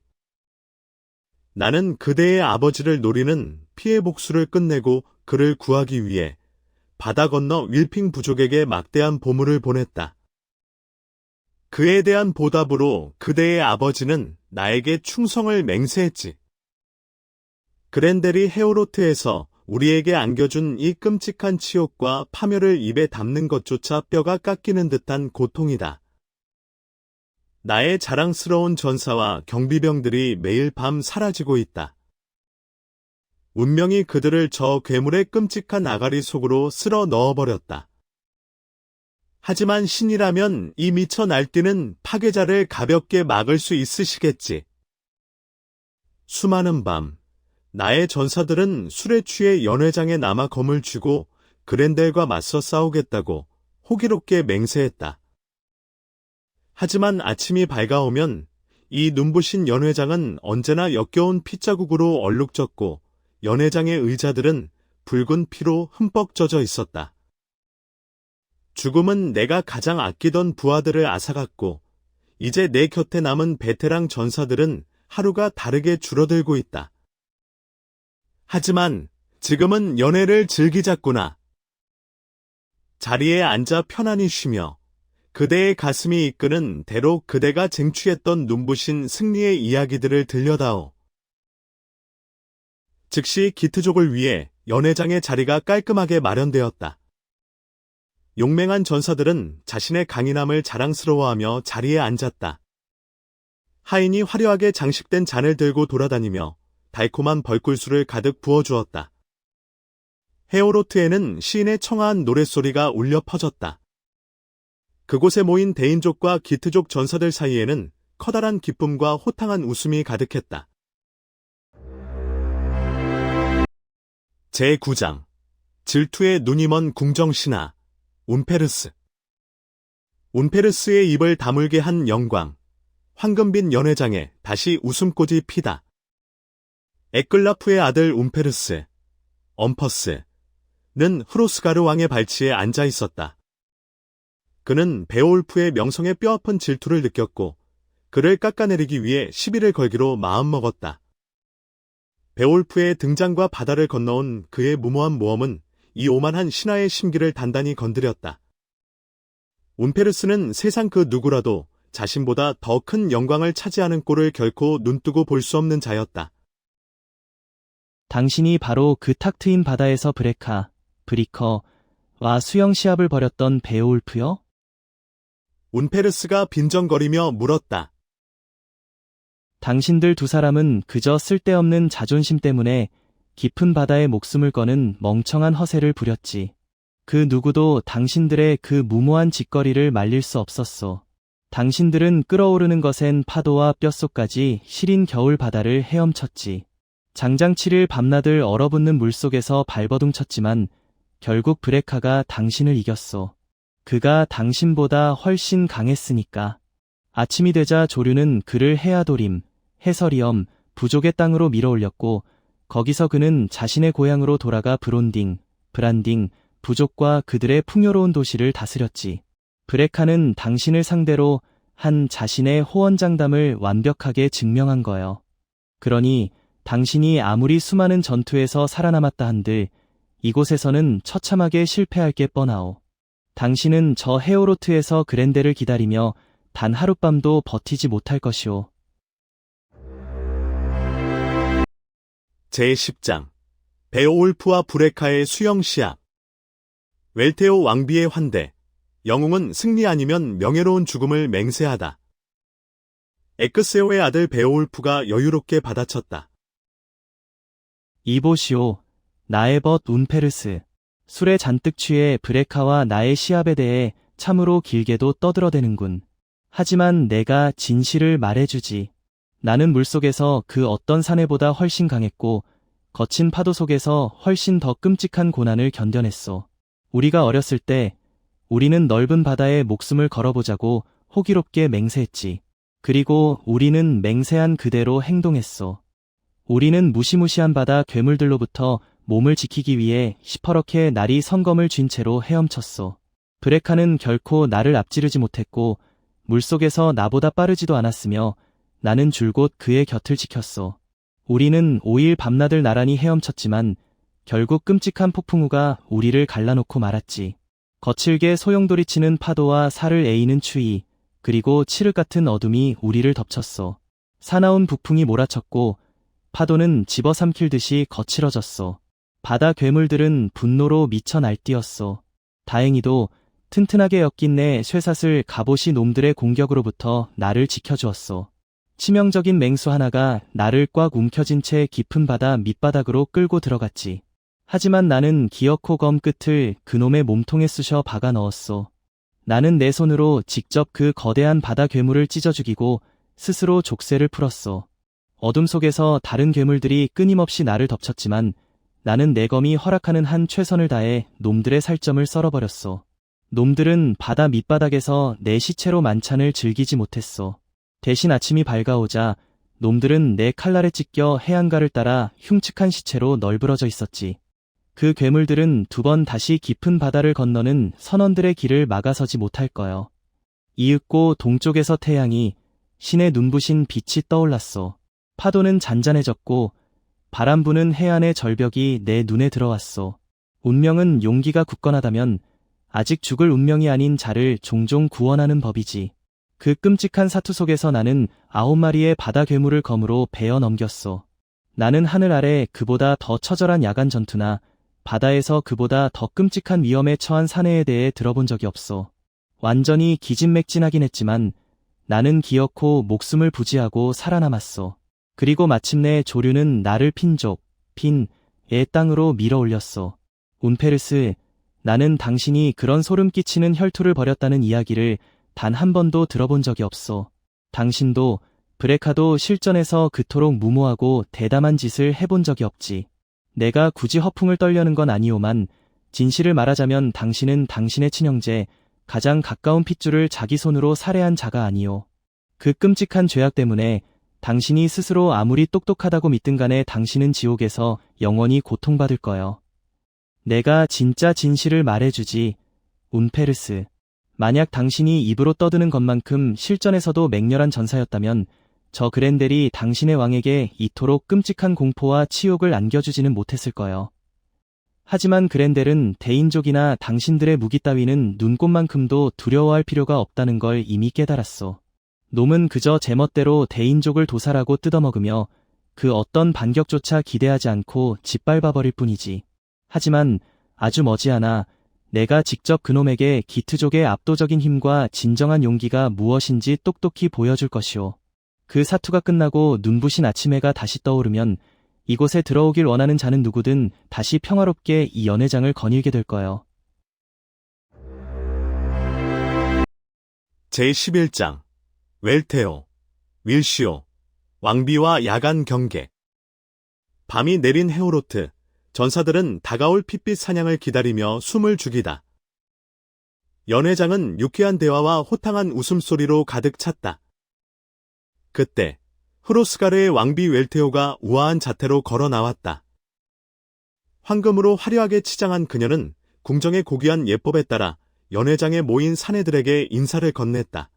나는 그대의 아버지를 노리는 피해 복수를 끝내고 그를 구하기 위해 바다 건너 윌핑 부족에게 막대한 보물을 보냈다. 그에 대한 보답으로 그대의 아버지는 나에게 충성을 맹세했지. 그랜델이 헤오로트에서 우리에게 안겨준 이 끔찍한 치욕과 파멸을 입에 담는 것조차 뼈가 깎이는 듯한 고통이다. 나의 자랑스러운 전사와 경비병들이 매일 밤 사라지고 있다. 운명이 그들을 저 괴물의 끔찍한 아가리 속으로 쓸어 넣어버렸다. 하지만 신이라면 이 미쳐 날뛰는 파괴자를 가볍게 막을 수 있으시겠지. 수많은 밤, 나의 전사들은 술에 취해 연회장에 남아 검을 쥐고 그랜델과 맞서 싸우겠다고 호기롭게 맹세했다. 하지만 아침이 밝아오면 이 눈부신 연회장은 언제나 역겨운 핏자국으로 얼룩졌고 연회장의 의자들은 붉은 피로 흠뻑 젖어 있었다. 죽음은 내가 가장 아끼던 부하들을 앗아갔고 이제 내 곁에 남은 베테랑 전사들은 하루가 다르게 줄어들고 있다. 하지만 지금은 연회를 즐기자꾸나. 자리에 앉아 편안히 쉬며 그대의 가슴이 이끄는 대로 그대가 쟁취했던 눈부신 승리의 이야기들을 들려다오. 즉시 기트족을 위해 연회장의 자리가 깔끔하게 마련되었다. 용맹한 전사들은 자신의 강인함을 자랑스러워하며 자리에 앉았다. 하인이 화려하게 장식된 잔을 들고 돌아다니며 달콤한 벌꿀술을 가득 부어주었다. 헤오로트에는 시인의 청아한 노랫소리가 울려 퍼졌다. 그곳에 모인 대인족과 기트족 전사들 사이에는 커다란 기쁨과 호탕한 웃음이 가득했다. 제9장 질투의 눈이 먼 궁정신하 운페르스. 운페르스의 입을 다물게 한 영광, 황금빛 연회장에 다시 웃음꽃이 피다. 에클라프의 아들 운페르스, 엄퍼스는 흐로스가르 왕의 발치에 앉아 있었다. 그는 베올프의 명성에 뼈아픈 질투를 느꼈고 그를 깎아내리기 위해 시비를 걸기로 마음먹었다. 베올프의 등장과 바다를 건너온 그의 무모한 모험은 이 오만한 신하의 심기를 단단히 건드렸다. 운페르스는 세상 그 누구라도 자신보다 더 큰 영광을 차지하는 꼴을 결코 눈뜨고 볼 수 없는 자였다. 당신이 바로 그 탁 트인 바다에서 브레카, 브리커와 수영 시합을 벌였던 베오울프요? 운페르스가 빈정거리며 물었다. 당신들 두 사람은 그저 쓸데없는 자존심 때문에 깊은 바다에 목숨을 거는 멍청한 허세를 부렸지. 그 누구도 당신들의 그 무모한 짓거리를 말릴 수 없었소. 당신들은 끓어오르는 것엔 파도와 뼛속까지 시린 겨울 바다를 헤엄쳤지. 장장치를 밤낮을 얼어붙는 물속에서 발버둥 쳤지만 결국 브레카가 당신을 이겼소. 그가 당신보다 훨씬 강했으니까. 아침이 되자 조류는 그를 헤아도림, 해서리엄, 부족의 땅으로 밀어올렸고 거기서 그는 자신의 고향으로 돌아가 브론딩, 브란딩, 부족과 그들의 풍요로운 도시를 다스렸지. 브레카는 당신을 상대로 한 자신의 호언장담을 완벽하게 증명한 거예요. 그러니 당신이 아무리 수많은 전투에서 살아남았다 한들 이곳에서는 처참하게 실패할 게 뻔하오. 당신은 저 헤오로트에서 그랜데를 기다리며 단 하룻밤도 버티지 못할 것이오. 제10장 베오울프와 브레카의 수영 시합. 웰테오 왕비의 환대. 영웅은 승리 아니면 명예로운 죽음을 맹세하다. 에크세오의 아들 베오울프가 여유롭게 받아쳤다. 이보시오, 나의 벗 운페르스. 술에 잔뜩 취해 브레카와 나의 시합에 대해 참으로 길게도 떠들어대는군. 하지만 내가 진실을 말해주지. 나는 물속에서 그 어떤 사내보다 훨씬 강했고 거친 파도 속에서 훨씬 더 끔찍한 고난을 견뎌냈소. 우리가 어렸을 때 우리는 넓은 바다에 목숨을 걸어보자고 호기롭게 맹세했지. 그리고 우리는 맹세한 그대로 행동했소. 우리는 무시무시한 바다 괴물들로부터 몸을 지키기 위해 시퍼렇게 날이 성검을 쥔 채로 헤엄쳤소. 브레카는 결코 나를 앞지르지 못했고 물속에서 나보다 빠르지도 않았으며 나는 줄곧 그의 곁을 지켰소. 우리는 5일 밤낮을 나란히 헤엄쳤지만 결국 끔찍한 폭풍우가 우리를 갈라놓고 말았지. 거칠게 소용돌이치는 파도와 살을 에이는 추위, 그리고 칠흑 같은 어둠이 우리를 덮쳤소. 사나운 북풍이 몰아쳤고 파도는 집어삼킬 듯이 거칠어졌소. 바다 괴물들은 분노로 미쳐 날뛰었소. 다행히도 튼튼하게 엮인 내 쇠사슬 갑옷이 놈들의 공격으로부터 나를 지켜주었소. 치명적인 맹수 하나가 나를 꽉 움켜쥔 채 깊은 바다 밑바닥으로 끌고 들어갔지. 하지만 나는 기어코 검 끝을 그놈의 몸통에 쑤셔 박아 넣었소. 나는 내 손으로 직접 그 거대한 바다 괴물을 찢어 죽이고 스스로 족쇄를 풀었소. 어둠 속에서 다른 괴물들이 끊임없이 나를 덮쳤지만 나는 내 검이 허락하는 한 최선을 다해 놈들의 살점을 썰어버렸소. 놈들은 바다 밑바닥에서 내 시체로 만찬을 즐기지 못했소. 대신 아침이 밝아오자 놈들은 내 칼날에 찢겨 해안가를 따라 흉측한 시체로 널브러져 있었지. 그 괴물들은 두 번 다시 깊은 바다를 건너는 선원들의 길을 막아서지 못할 거요. 이윽고 동쪽에서 태양이 신의 눈부신 빛이 떠올랐소. 파도는 잔잔해졌고 바람 부는 해안의 절벽이 내 눈에 들어왔소. 운명은 용기가 굳건하다면 아직 죽을 운명이 아닌 자를 종종 구원하는 법이지. 그 끔찍한 사투 속에서 나는 9마리의 바다 괴물을 검으로 베어 넘겼소. 나는 하늘 아래 그보다 더 처절한 야간 전투나 바다에서 그보다 더 끔찍한 위험에 처한 사내에 대해 들어본 적이 없소. 완전히 기진맥진하긴 했지만 나는 기어코 목숨을 부지하고 살아남았소. 그리고 마침내 조류는 나를 핀족, 애 땅으로 밀어 올렸소. 운페르스, 나는 당신이 그런 소름 끼치는 혈투를 벌였다는 이야기를 단 한 번도 들어본 적이 없소. 당신도 브레카도 실전에서 그토록 무모하고 대담한 짓을 해본 적이 없지. 내가 굳이 허풍을 떨려는 건 아니오만 진실을 말하자면 당신은 당신의 친형제, 가장 가까운 핏줄을 자기 손으로 살해한 자가 아니오. 그 끔찍한 죄악 때문에 당신이 스스로 아무리 똑똑하다고 믿든 간에 당신은 지옥에서 영원히 고통받을 거요. 내가 진짜 진실을 말해주지, 운페르스. 만약 당신이 입으로 떠드는 것만큼 실전에서도 맹렬한 전사였다면 저 그랜델이 당신의 왕에게 이토록 끔찍한 공포와 치욕을 안겨주지는 못했을 거요. 하지만 그랜델은 대인족이나 당신들의 무기 따위는 눈꼽만큼도 두려워할 필요가 없다는 걸 이미 깨달았소. 놈은 그저 제멋대로 대인족을 도살하고 뜯어먹으며 그 어떤 반격조차 기대하지 않고 짓밟아버릴 뿐이지. 하지만 아주 머지않아 내가 직접 그놈에게 기트족의 압도적인 힘과 진정한 용기가 무엇인지 똑똑히 보여줄 것이오. 그 사투가 끝나고 눈부신 아침해가 다시 떠오르면 이곳에 들어오길 원하는 자는 누구든 다시 평화롭게 이 연회장을 거닐게 될 거요. 제11장 웰테오, 윌시오, 왕비와 야간 경계. 밤이 내린 헤오로트, 전사들은 다가올 핏빛 사냥을 기다리며 숨을 죽이다. 연회장은 유쾌한 대화와 호탕한 웃음소리로 가득 찼다. 그때 흐로스가르의 왕비 웰테오가 우아한 자태로 걸어 나왔다. 황금으로 화려하게 치장한 그녀는 궁정의 고귀한 예법에 따라 연회장에 모인 사내들에게 인사를 건넸다.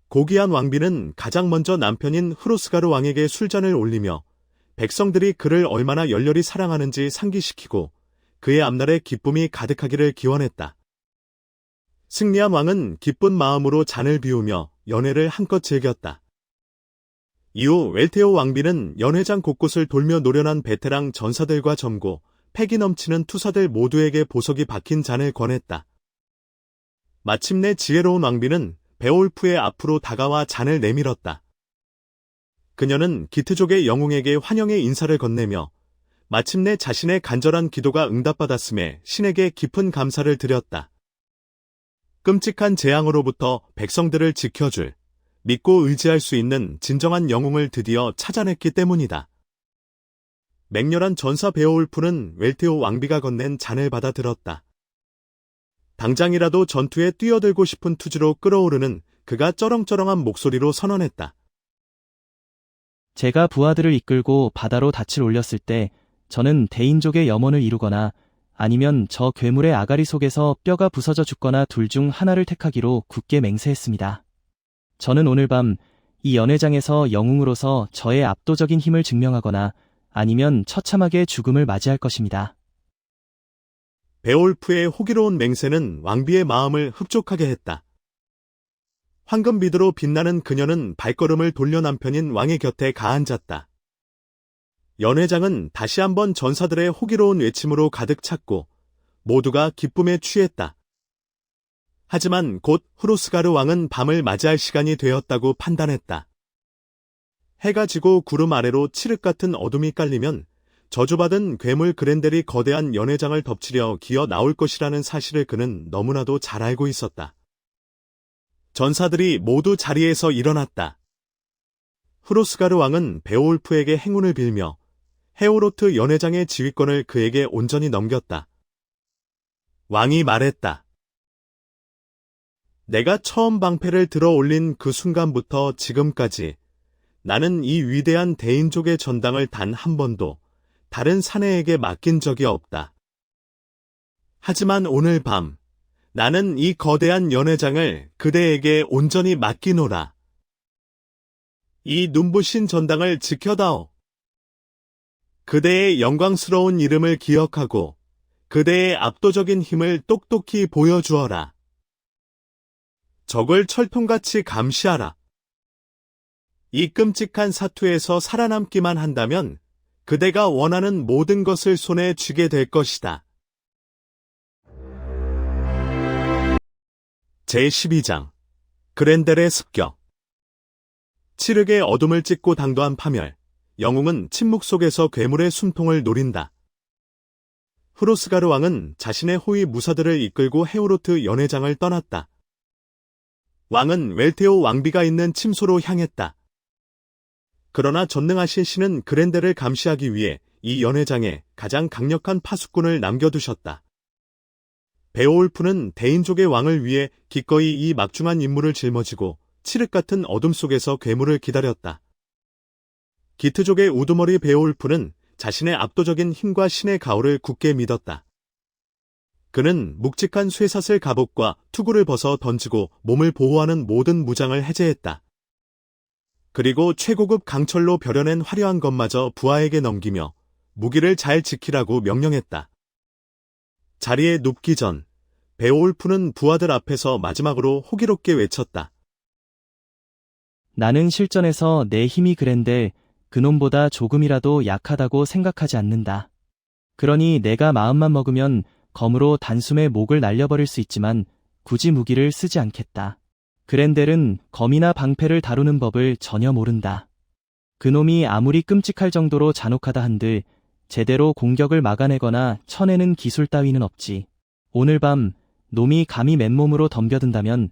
고귀한 왕비는 가장 먼저 남편인 흐로스가르 왕에게 술잔을 올리며 백성들이 그를 얼마나 열렬히 사랑하는지 상기시키고 그의 앞날에 기쁨이 가득하기를 기원했다. 승리한 왕은 기쁜 마음으로 잔을 비우며 연회를 한껏 즐겼다. 이후 웰테오 왕비는 연회장 곳곳을 돌며 노련한 베테랑 전사들과 점고 패기 넘치는 투사들 모두에게 보석이 박힌 잔을 권했다. 마침내 지혜로운 왕비는 베올프의 앞으로 다가와 잔을 내밀었다. 그녀는 기트족의 영웅에게 환영의 인사를 건네며 마침내 자신의 간절한 기도가 응답받았음에 신에게 깊은 감사를 드렸다. 끔찍한 재앙으로부터 백성들을 지켜줄, 믿고 의지할 수 있는 진정한 영웅을 드디어 찾아냈기 때문이다. 맹렬한 전사 베오울프는 웰테오 왕비가 건넨 잔을 받아 들었다. 당장이라도 전투에 뛰어들고 싶은 투지로 끓어오르는 그가 쩌렁쩌렁한 목소리로 선언했다. 제가 부하들을 이끌고 바다로 닻을 올렸을 때 저는 대인족의 염원을 이루거나 아니면 저 괴물의 아가리 속에서 뼈가 부서져 죽거나 둘 중 하나를 택하기로 굳게 맹세했습니다. 저는 오늘 밤 이 연회장에서 영웅으로서 저의 압도적인 힘을 증명하거나 아니면 처참하게 죽음을 맞이할 것입니다. 베올프의 호기로운 맹세는 왕비의 마음을 흡족하게 했다. 황금비드로 빛나는 그녀는 발걸음을 돌려 남편인 왕의 곁에 가앉았다. 연회장은 다시 한번 전사들의 호기로운 외침으로 가득 찼고 모두가 기쁨에 취했다. 하지만 곧 흐로스가르 왕은 밤을 맞이할 시간이 되었다고 판단했다. 해가 지고 구름 아래로 칠흑 같은 어둠이 깔리면 저주받은 괴물 그렌델이 거대한 연회장을 덮치려 기어 나올 것이라는 사실을 그는 너무나도 잘 알고 있었다. 전사들이 모두 자리에서 일어났다. 흐로스가르 왕은 베올프에게 행운을 빌며 헤오로트 연회장의 지휘권을 그에게 온전히 넘겼다. 왕이 말했다. 내가 처음 방패를 들어 올린 그 순간부터 지금까지 나는 이 위대한 대인족의 전당을 단 한 번도 다른 사내에게 맡긴 적이 없다. 하지만 오늘 밤 나는 이 거대한 연회장을 그대에게 온전히 맡기노라. 이 눈부신 전당을 지켜다오. 그대의 영광스러운 이름을 기억하고 그대의 압도적인 힘을 똑똑히 보여주어라. 적을 철통같이 감시하라. 이 끔찍한 사투에서 살아남기만 한다면 그대가 원하는 모든 것을 손에 쥐게 될 것이다. 제12장 그렌델의 습격. 칠흑의 어둠을 찢고 당도한 파멸. 영웅은 침묵 속에서 괴물의 숨통을 노린다. 흐로스가르 왕은 자신의 호위 무사들을 이끌고 헤오로트 연회장을 떠났다. 왕은 웰테오 왕비가 있는 침소로 향했다. 그러나 전능하신 신은 그렌델을 감시하기 위해 이 연회장에 가장 강력한 파수꾼을 남겨두셨다. 베오울프는 대인족의 왕을 위해 기꺼이 이 막중한 임무를 짊어지고 칠흑 같은 어둠 속에서 괴물을 기다렸다. 기트족의 우두머리 베오울프는 자신의 압도적인 힘과 신의 가호를 굳게 믿었다. 그는 묵직한 쇠사슬 갑옷과 투구를 벗어 던지고 몸을 보호하는 모든 무장을 해제했다. 그리고 최고급 강철로 벼려낸 화려한 것마저 부하에게 넘기며 무기를 잘 지키라고 명령했다. 자리에 눕기 전 베오울프는 부하들 앞에서 마지막으로 호기롭게 외쳤다. 나는 실전에서 내 힘이 그랜데 그놈보다 조금이라도 약하다고 생각하지 않는다. 그러니 내가 마음만 먹으면 검으로 단숨에 목을 날려버릴 수 있지만 굳이 무기를 쓰지 않겠다. 그렌델은 검이나 방패를 다루는 법을 전혀 모른다. 그놈이 아무리 끔찍할 정도로 잔혹하다 한들 제대로 공격을 막아내거나 쳐내는 기술 따위는 없지. 오늘 밤 놈이 감히 맨몸으로 덤벼든다면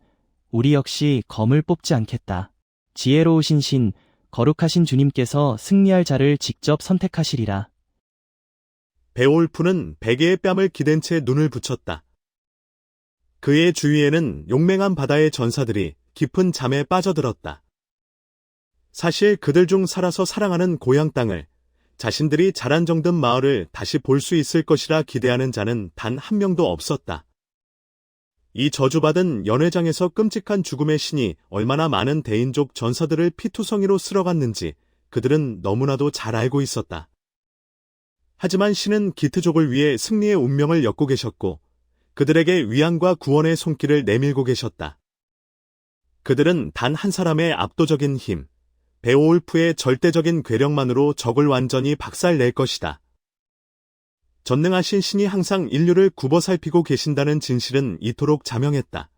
우리 역시 검을 뽑지 않겠다. 지혜로우신 신, 거룩하신 주님께서 승리할 자를 직접 선택하시리라. 베올프는 베개의 뺨을 기댄 채 눈을 붙였다. 그의 주위에는 용맹한 바다의 전사들이 깊은 잠에 빠져들었다. 사실 그들 중 살아서 사랑하는 고향 땅을, 자신들이 자란 정든 마을을 다시 볼 수 있을 것이라 기대하는 자는 단 한 명도 없었다. 이 저주받은 연회장에서 끔찍한 죽음의 신이 얼마나 많은 대인족 전사들을 피투성이로 쓸어갔는지 그들은 너무나도 잘 알고 있었다. 하지만 신은 기트족을 위해 승리의 운명을 엮고 계셨고 그들에게 위안과 구원의 손길을 내밀고 계셨다. 그들은 단 한 사람의 압도적인 힘, 베오울프의 절대적인 괴력만으로 적을 완전히 박살낼 것이다. 전능하신 신이 항상 인류를 굽어살피고 계신다는 진실은 이토록 자명했다.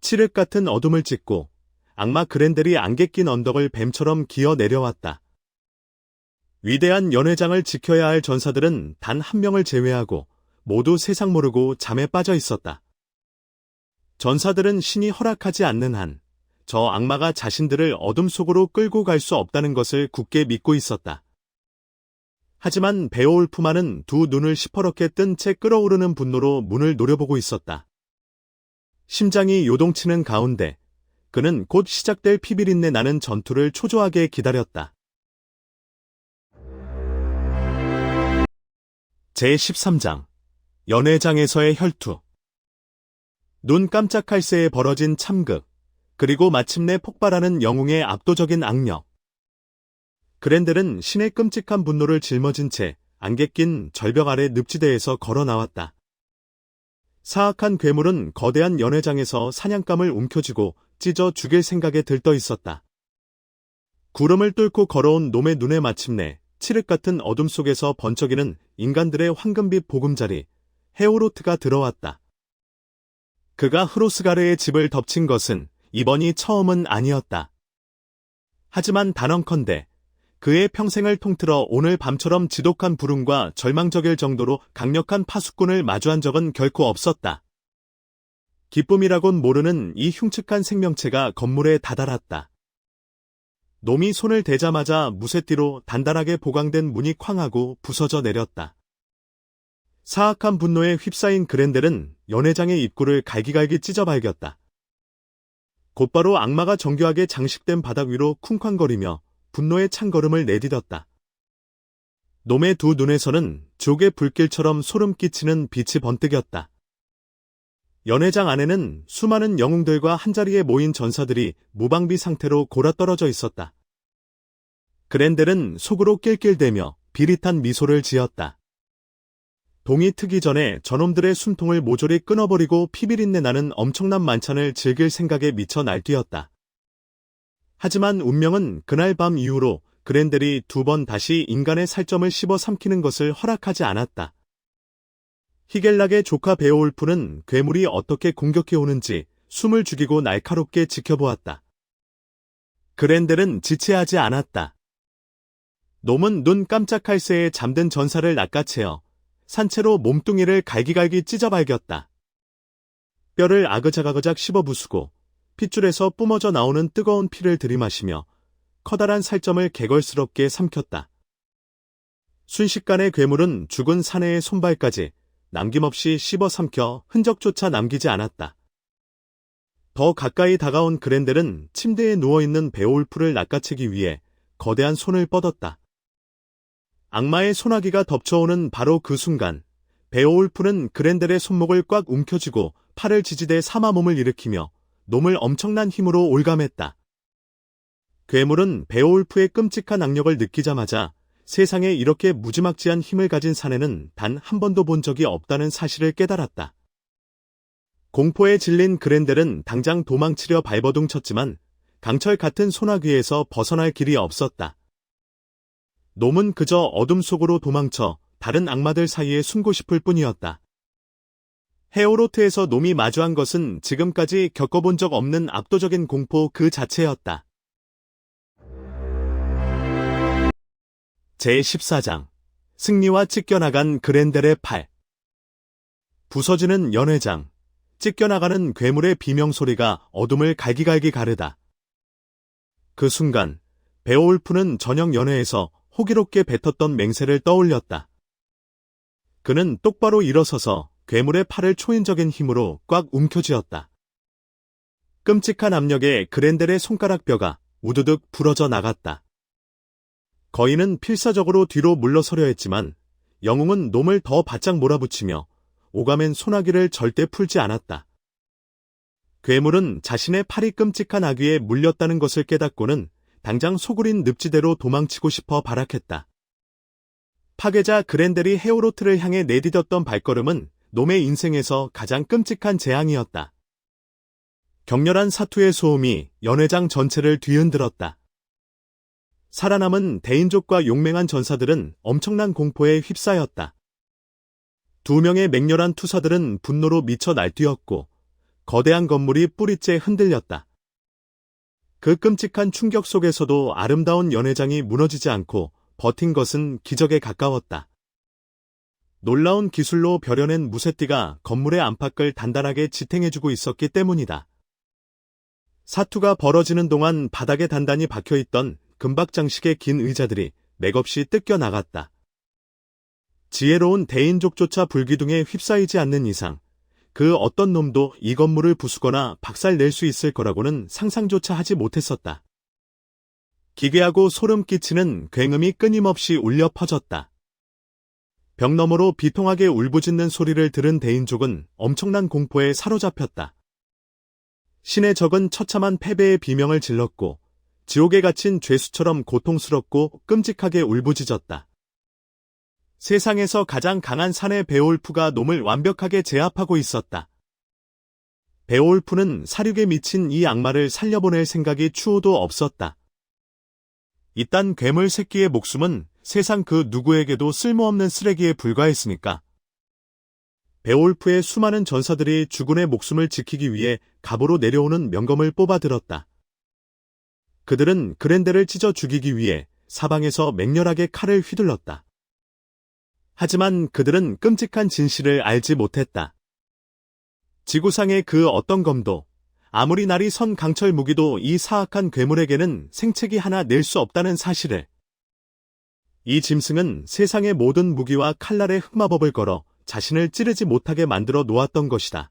칠흑 같은 어둠을 찢고 악마 그렌델이 안개 낀 언덕을 뱀처럼 기어 내려왔다. 위대한 연회장을 지켜야 할 전사들은 단 한 명을 제외하고 모두 세상 모르고 잠에 빠져 있었다. 전사들은 신이 허락하지 않는 한 저 악마가 자신들을 어둠 속으로 끌고 갈 수 없다는 것을 굳게 믿고 있었다. 하지만 베오울프만은 두 눈을 시퍼렇게 뜬 채 끓어오르는 분노로 문을 노려보고 있었다. 심장이 요동치는 가운데 그는 곧 시작될 피비린내 나는 전투를 초조하게 기다렸다. 제13장 연회장에서의 혈투. 눈 깜짝할 새에 벌어진 참극, 그리고 마침내 폭발하는 영웅의 압도적인 악력. 그렌델은 신의 끔찍한 분노를 짊어진 채 안개 낀 절벽 아래 늪지대에서 걸어 나왔다. 사악한 괴물은 거대한 연회장에서 사냥감을 움켜쥐고 찢어 죽일 생각에 들떠 있었다. 구름을 뚫고 걸어온 놈의 눈에 마침내 칠흑 같은 어둠 속에서 번쩍이는 인간들의 황금빛 보금자리, 헤오로트가 들어왔다. 그가 흐로스가르의 집을 덮친 것은 이번이 처음은 아니었다. 하지만 단언컨대 그의 평생을 통틀어 오늘 밤처럼 지독한 불운과 절망적일 정도로 강력한 파수꾼을 마주한 적은 결코 없었다. 기쁨이라곤 모르는 이 흉측한 생명체가 건물에 다다랐다. 놈이 손을 대자마자 무쇠띠로 단단하게 보강된 문이 쾅하고 부서져 내렸다. 사악한 분노에 휩싸인 그렌델은 연회장의 입구를 갈기갈기 찢어 발겼다. 곧바로 악마가 정교하게 장식된 바닥 위로 쿵쾅거리며 분노의 찬걸음을 내디뎠다. 놈의 두 눈에서는 지옥의 불길처럼 소름 끼치는 빛이 번뜩였다. 연회장 안에는 수많은 영웅들과 한자리에 모인 전사들이 무방비 상태로 골아떨어져 있었다. 그렌델은 속으로 낄낄대며 비릿한 미소를 지었다. 동이 트기 전에 저놈들의 숨통을 모조리 끊어버리고 피비린내 나는 엄청난 만찬을 즐길 생각에 미쳐 날뛰었다. 하지만 운명은 그날 밤 이후로 그렌델이 두 번 다시 인간의 살점을 씹어 삼키는 것을 허락하지 않았다. 히겔락의 조카 베오울프는 괴물이 어떻게 공격해 오는지 숨을 죽이고 날카롭게 지켜보았다. 그렌델은 지체하지 않았다. 놈은 눈 깜짝할 새에 잠든 전사를 낚아채어 산채로 몸뚱이를 갈기갈기 찢어 발겼다. 뼈를 아그작아그작 씹어 부수고 핏줄에서 뿜어져 나오는 뜨거운 피를 들이마시며 커다란 살점을 개걸스럽게 삼켰다. 순식간에 괴물은 죽은 사내의 손발까지 남김없이 씹어 삼켜 흔적조차 남기지 않았다. 더 가까이 다가온 그렌델은 침대에 누워있는 베오울프를 낚아채기 위해 거대한 손을 뻗었다. 악마의 소나기가 덮쳐오는 바로 그 순간 베오울프는 그렌델의 손목을 꽉 움켜쥐고 팔을 지지대 삼아 몸을 일으키며 놈을 엄청난 힘으로 올감했다. 괴물은 베오울프의 끔찍한 악력을 느끼자마자 세상에 이렇게 무지막지한 힘을 가진 사내는 단 한 번도 본 적이 없다는 사실을 깨달았다. 공포에 질린 그렌델은 당장 도망치려 발버둥 쳤지만 강철 같은 소나기에서 벗어날 길이 없었다. 놈은 그저 어둠 속으로 도망쳐 다른 악마들 사이에 숨고 싶을 뿐이었다. 헤오로트에서 놈이 마주한 것은 지금까지 겪어본 적 없는 압도적인 공포 그 자체였다. 제14장 승리와 찢겨나간 그렌델의 팔. 부서지는 연회장, 찢겨나가는 괴물의 비명소리가 어둠을 갈기갈기 가르다. 그 순간 베오울프는 저녁 연회에서 호기롭게 뱉었던 맹세를 떠올렸다. 그는 똑바로 일어서서 괴물의 팔을 초인적인 힘으로 꽉 움켜쥐었다. 끔찍한 압력에 그렌델의 손가락뼈가 우두둑 부러져 나갔다. 거인은 필사적으로 뒤로 물러서려 했지만 영웅은 놈을 더 바짝 몰아붙이며 오가맨 소나기를 절대 풀지 않았다. 괴물은 자신의 팔이 끔찍한 아귀에 물렸다는 것을 깨닫고는 당장 소굴인 늪지대로 도망치고 싶어 발악했다. 파괴자 그렌델이 헤오로트를 향해 내디뎠던 발걸음은 놈의 인생에서 가장 끔찍한 재앙이었다. 격렬한 사투의 소음이 연회장 전체를 뒤흔들었다. 살아남은 대인족과 용맹한 전사들은 엄청난 공포에 휩싸였다. 2명의 맹렬한 투사들은 분노로 미쳐 날뛰었고 거대한 건물이 뿌리째 흔들렸다. 그 끔찍한 충격 속에서도 아름다운 연회장이 무너지지 않고 버틴 것은 기적에 가까웠다. 놀라운 기술로 벼려낸 무쇠띠가 건물의 안팎을 단단하게 지탱해주고 있었기 때문이다. 사투가 벌어지는 동안 바닥에 단단히 박혀있던 금박 장식의 긴 의자들이 맥없이 뜯겨 나갔다. 지혜로운 대인족조차 불기둥에 휩싸이지 않는 이상 그 어떤 놈도 이 건물을 부수거나 박살낼 수 있을 거라고는 상상조차 하지 못했었다. 기괴하고 소름 끼치는 굉음이 끊임없이 울려 퍼졌다. 벽 너머로 비통하게 울부짖는 소리를 들은 대인족은 엄청난 공포에 사로잡혔다. 신의 적은 처참한 패배의 비명을 질렀고 지옥에 갇힌 죄수처럼 고통스럽고 끔찍하게 울부짖었다. 세상에서 가장 강한 사내 베올프가 놈을 완벽하게 제압하고 있었다. 베올프는 사륙에 미친 이 악마를 살려보낼 생각이 추호도 없었다. 이딴 괴물 새끼의 목숨은 세상 그 누구에게도 쓸모없는 쓰레기에 불과했으니까. 베올프의 수많은 전사들이 주군의 목숨을 지키기 위해 갑으로 내려오는 명검을 뽑아들었다. 그들은 그랜델을 찢어 죽이기 위해 사방에서 맹렬하게 칼을 휘둘렀다. 하지만 그들은 끔찍한 진실을 알지 못했다. 지구상의 그 어떤 검도, 아무리 날이 선 강철 무기도 이 사악한 괴물에게는 생채기 하나 낼 수 없다는 사실을. 이 짐승은 세상의 모든 무기와 칼날에 흑마법을 걸어 자신을 찌르지 못하게 만들어 놓았던 것이다.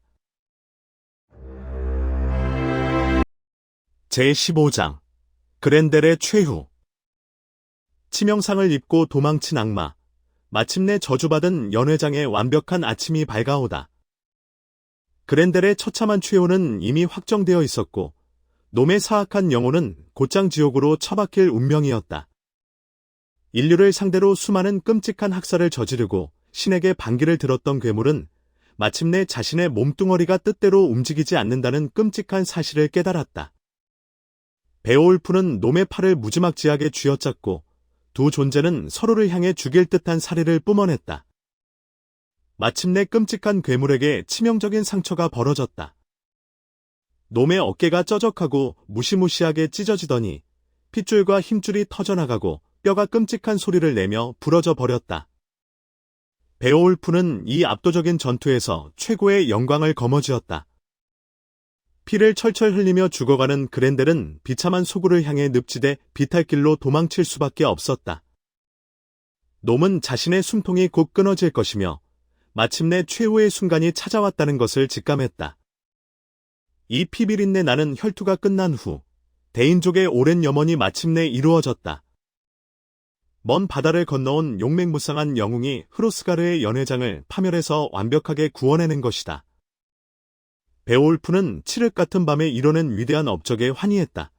제15장 그랜델의 최후. 치명상을 입고 도망친 악마. 마침내 저주받은 연회장의 완벽한 아침이 밝아오다. 그랜델의 처참한 최후는 이미 확정되어 있었고 놈의 사악한 영혼은 곧장 지옥으로 처박힐 운명이었다. 인류를 상대로 수많은 끔찍한 학살을 저지르고 신에게 반기를 들었던 괴물은 마침내 자신의 몸뚱어리가 뜻대로 움직이지 않는다는 끔찍한 사실을 깨달았다. 베오울프는 놈의 팔을 무지막지하게 쥐어짰고 두 존재는 서로를 향해 죽일 듯한 살해를 뿜어냈다. 마침내 끔찍한 괴물에게 치명적인 상처가 벌어졌다. 놈의 어깨가 쩌적하고 무시무시하게 찢어지더니 핏줄과 힘줄이 터져나가고 뼈가 끔찍한 소리를 내며 부러져 버렸다. 베오울프는 이 압도적인 전투에서 최고의 영광을 거머쥐었다. 피를 철철 흘리며 죽어가는 그랜델은 비참한 소굴을 향해 늪지대 비탈길로 도망칠 수밖에 없었다. 놈은 자신의 숨통이 곧 끊어질 것이며 마침내 최후의 순간이 찾아왔다는 것을 직감했다. 이 피비린내 나는 혈투가 끝난 후 대인족의 오랜 염원이 마침내 이루어졌다. 먼 바다를 건너온 용맹무쌍한 영웅이 흐로스가르의 연회장을 파멸해서 완벽하게 구원해낸 것이다. 베올프는 칠흑 같은 밤에 이뤄낸 위대한 업적에 환희했다.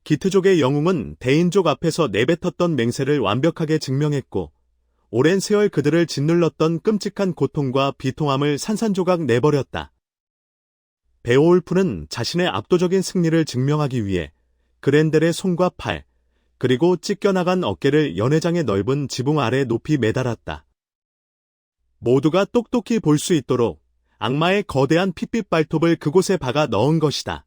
기트족의 영웅은 대인족 앞에서 내뱉었던 맹세를 완벽하게 증명했고 오랜 세월 그들을 짓눌렀던 끔찍한 고통과 비통함을 산산조각 내버렸다. 베오울프는 자신의 압도적인 승리를 증명하기 위해 그랜델의 손과 팔, 그리고 찢겨나간 어깨를 연회장의 넓은 지붕 아래 높이 매달았다. 모두가 똑똑히 볼 수 있도록 악마의 거대한 핏빛 발톱을 그곳에 박아 넣은 것이다.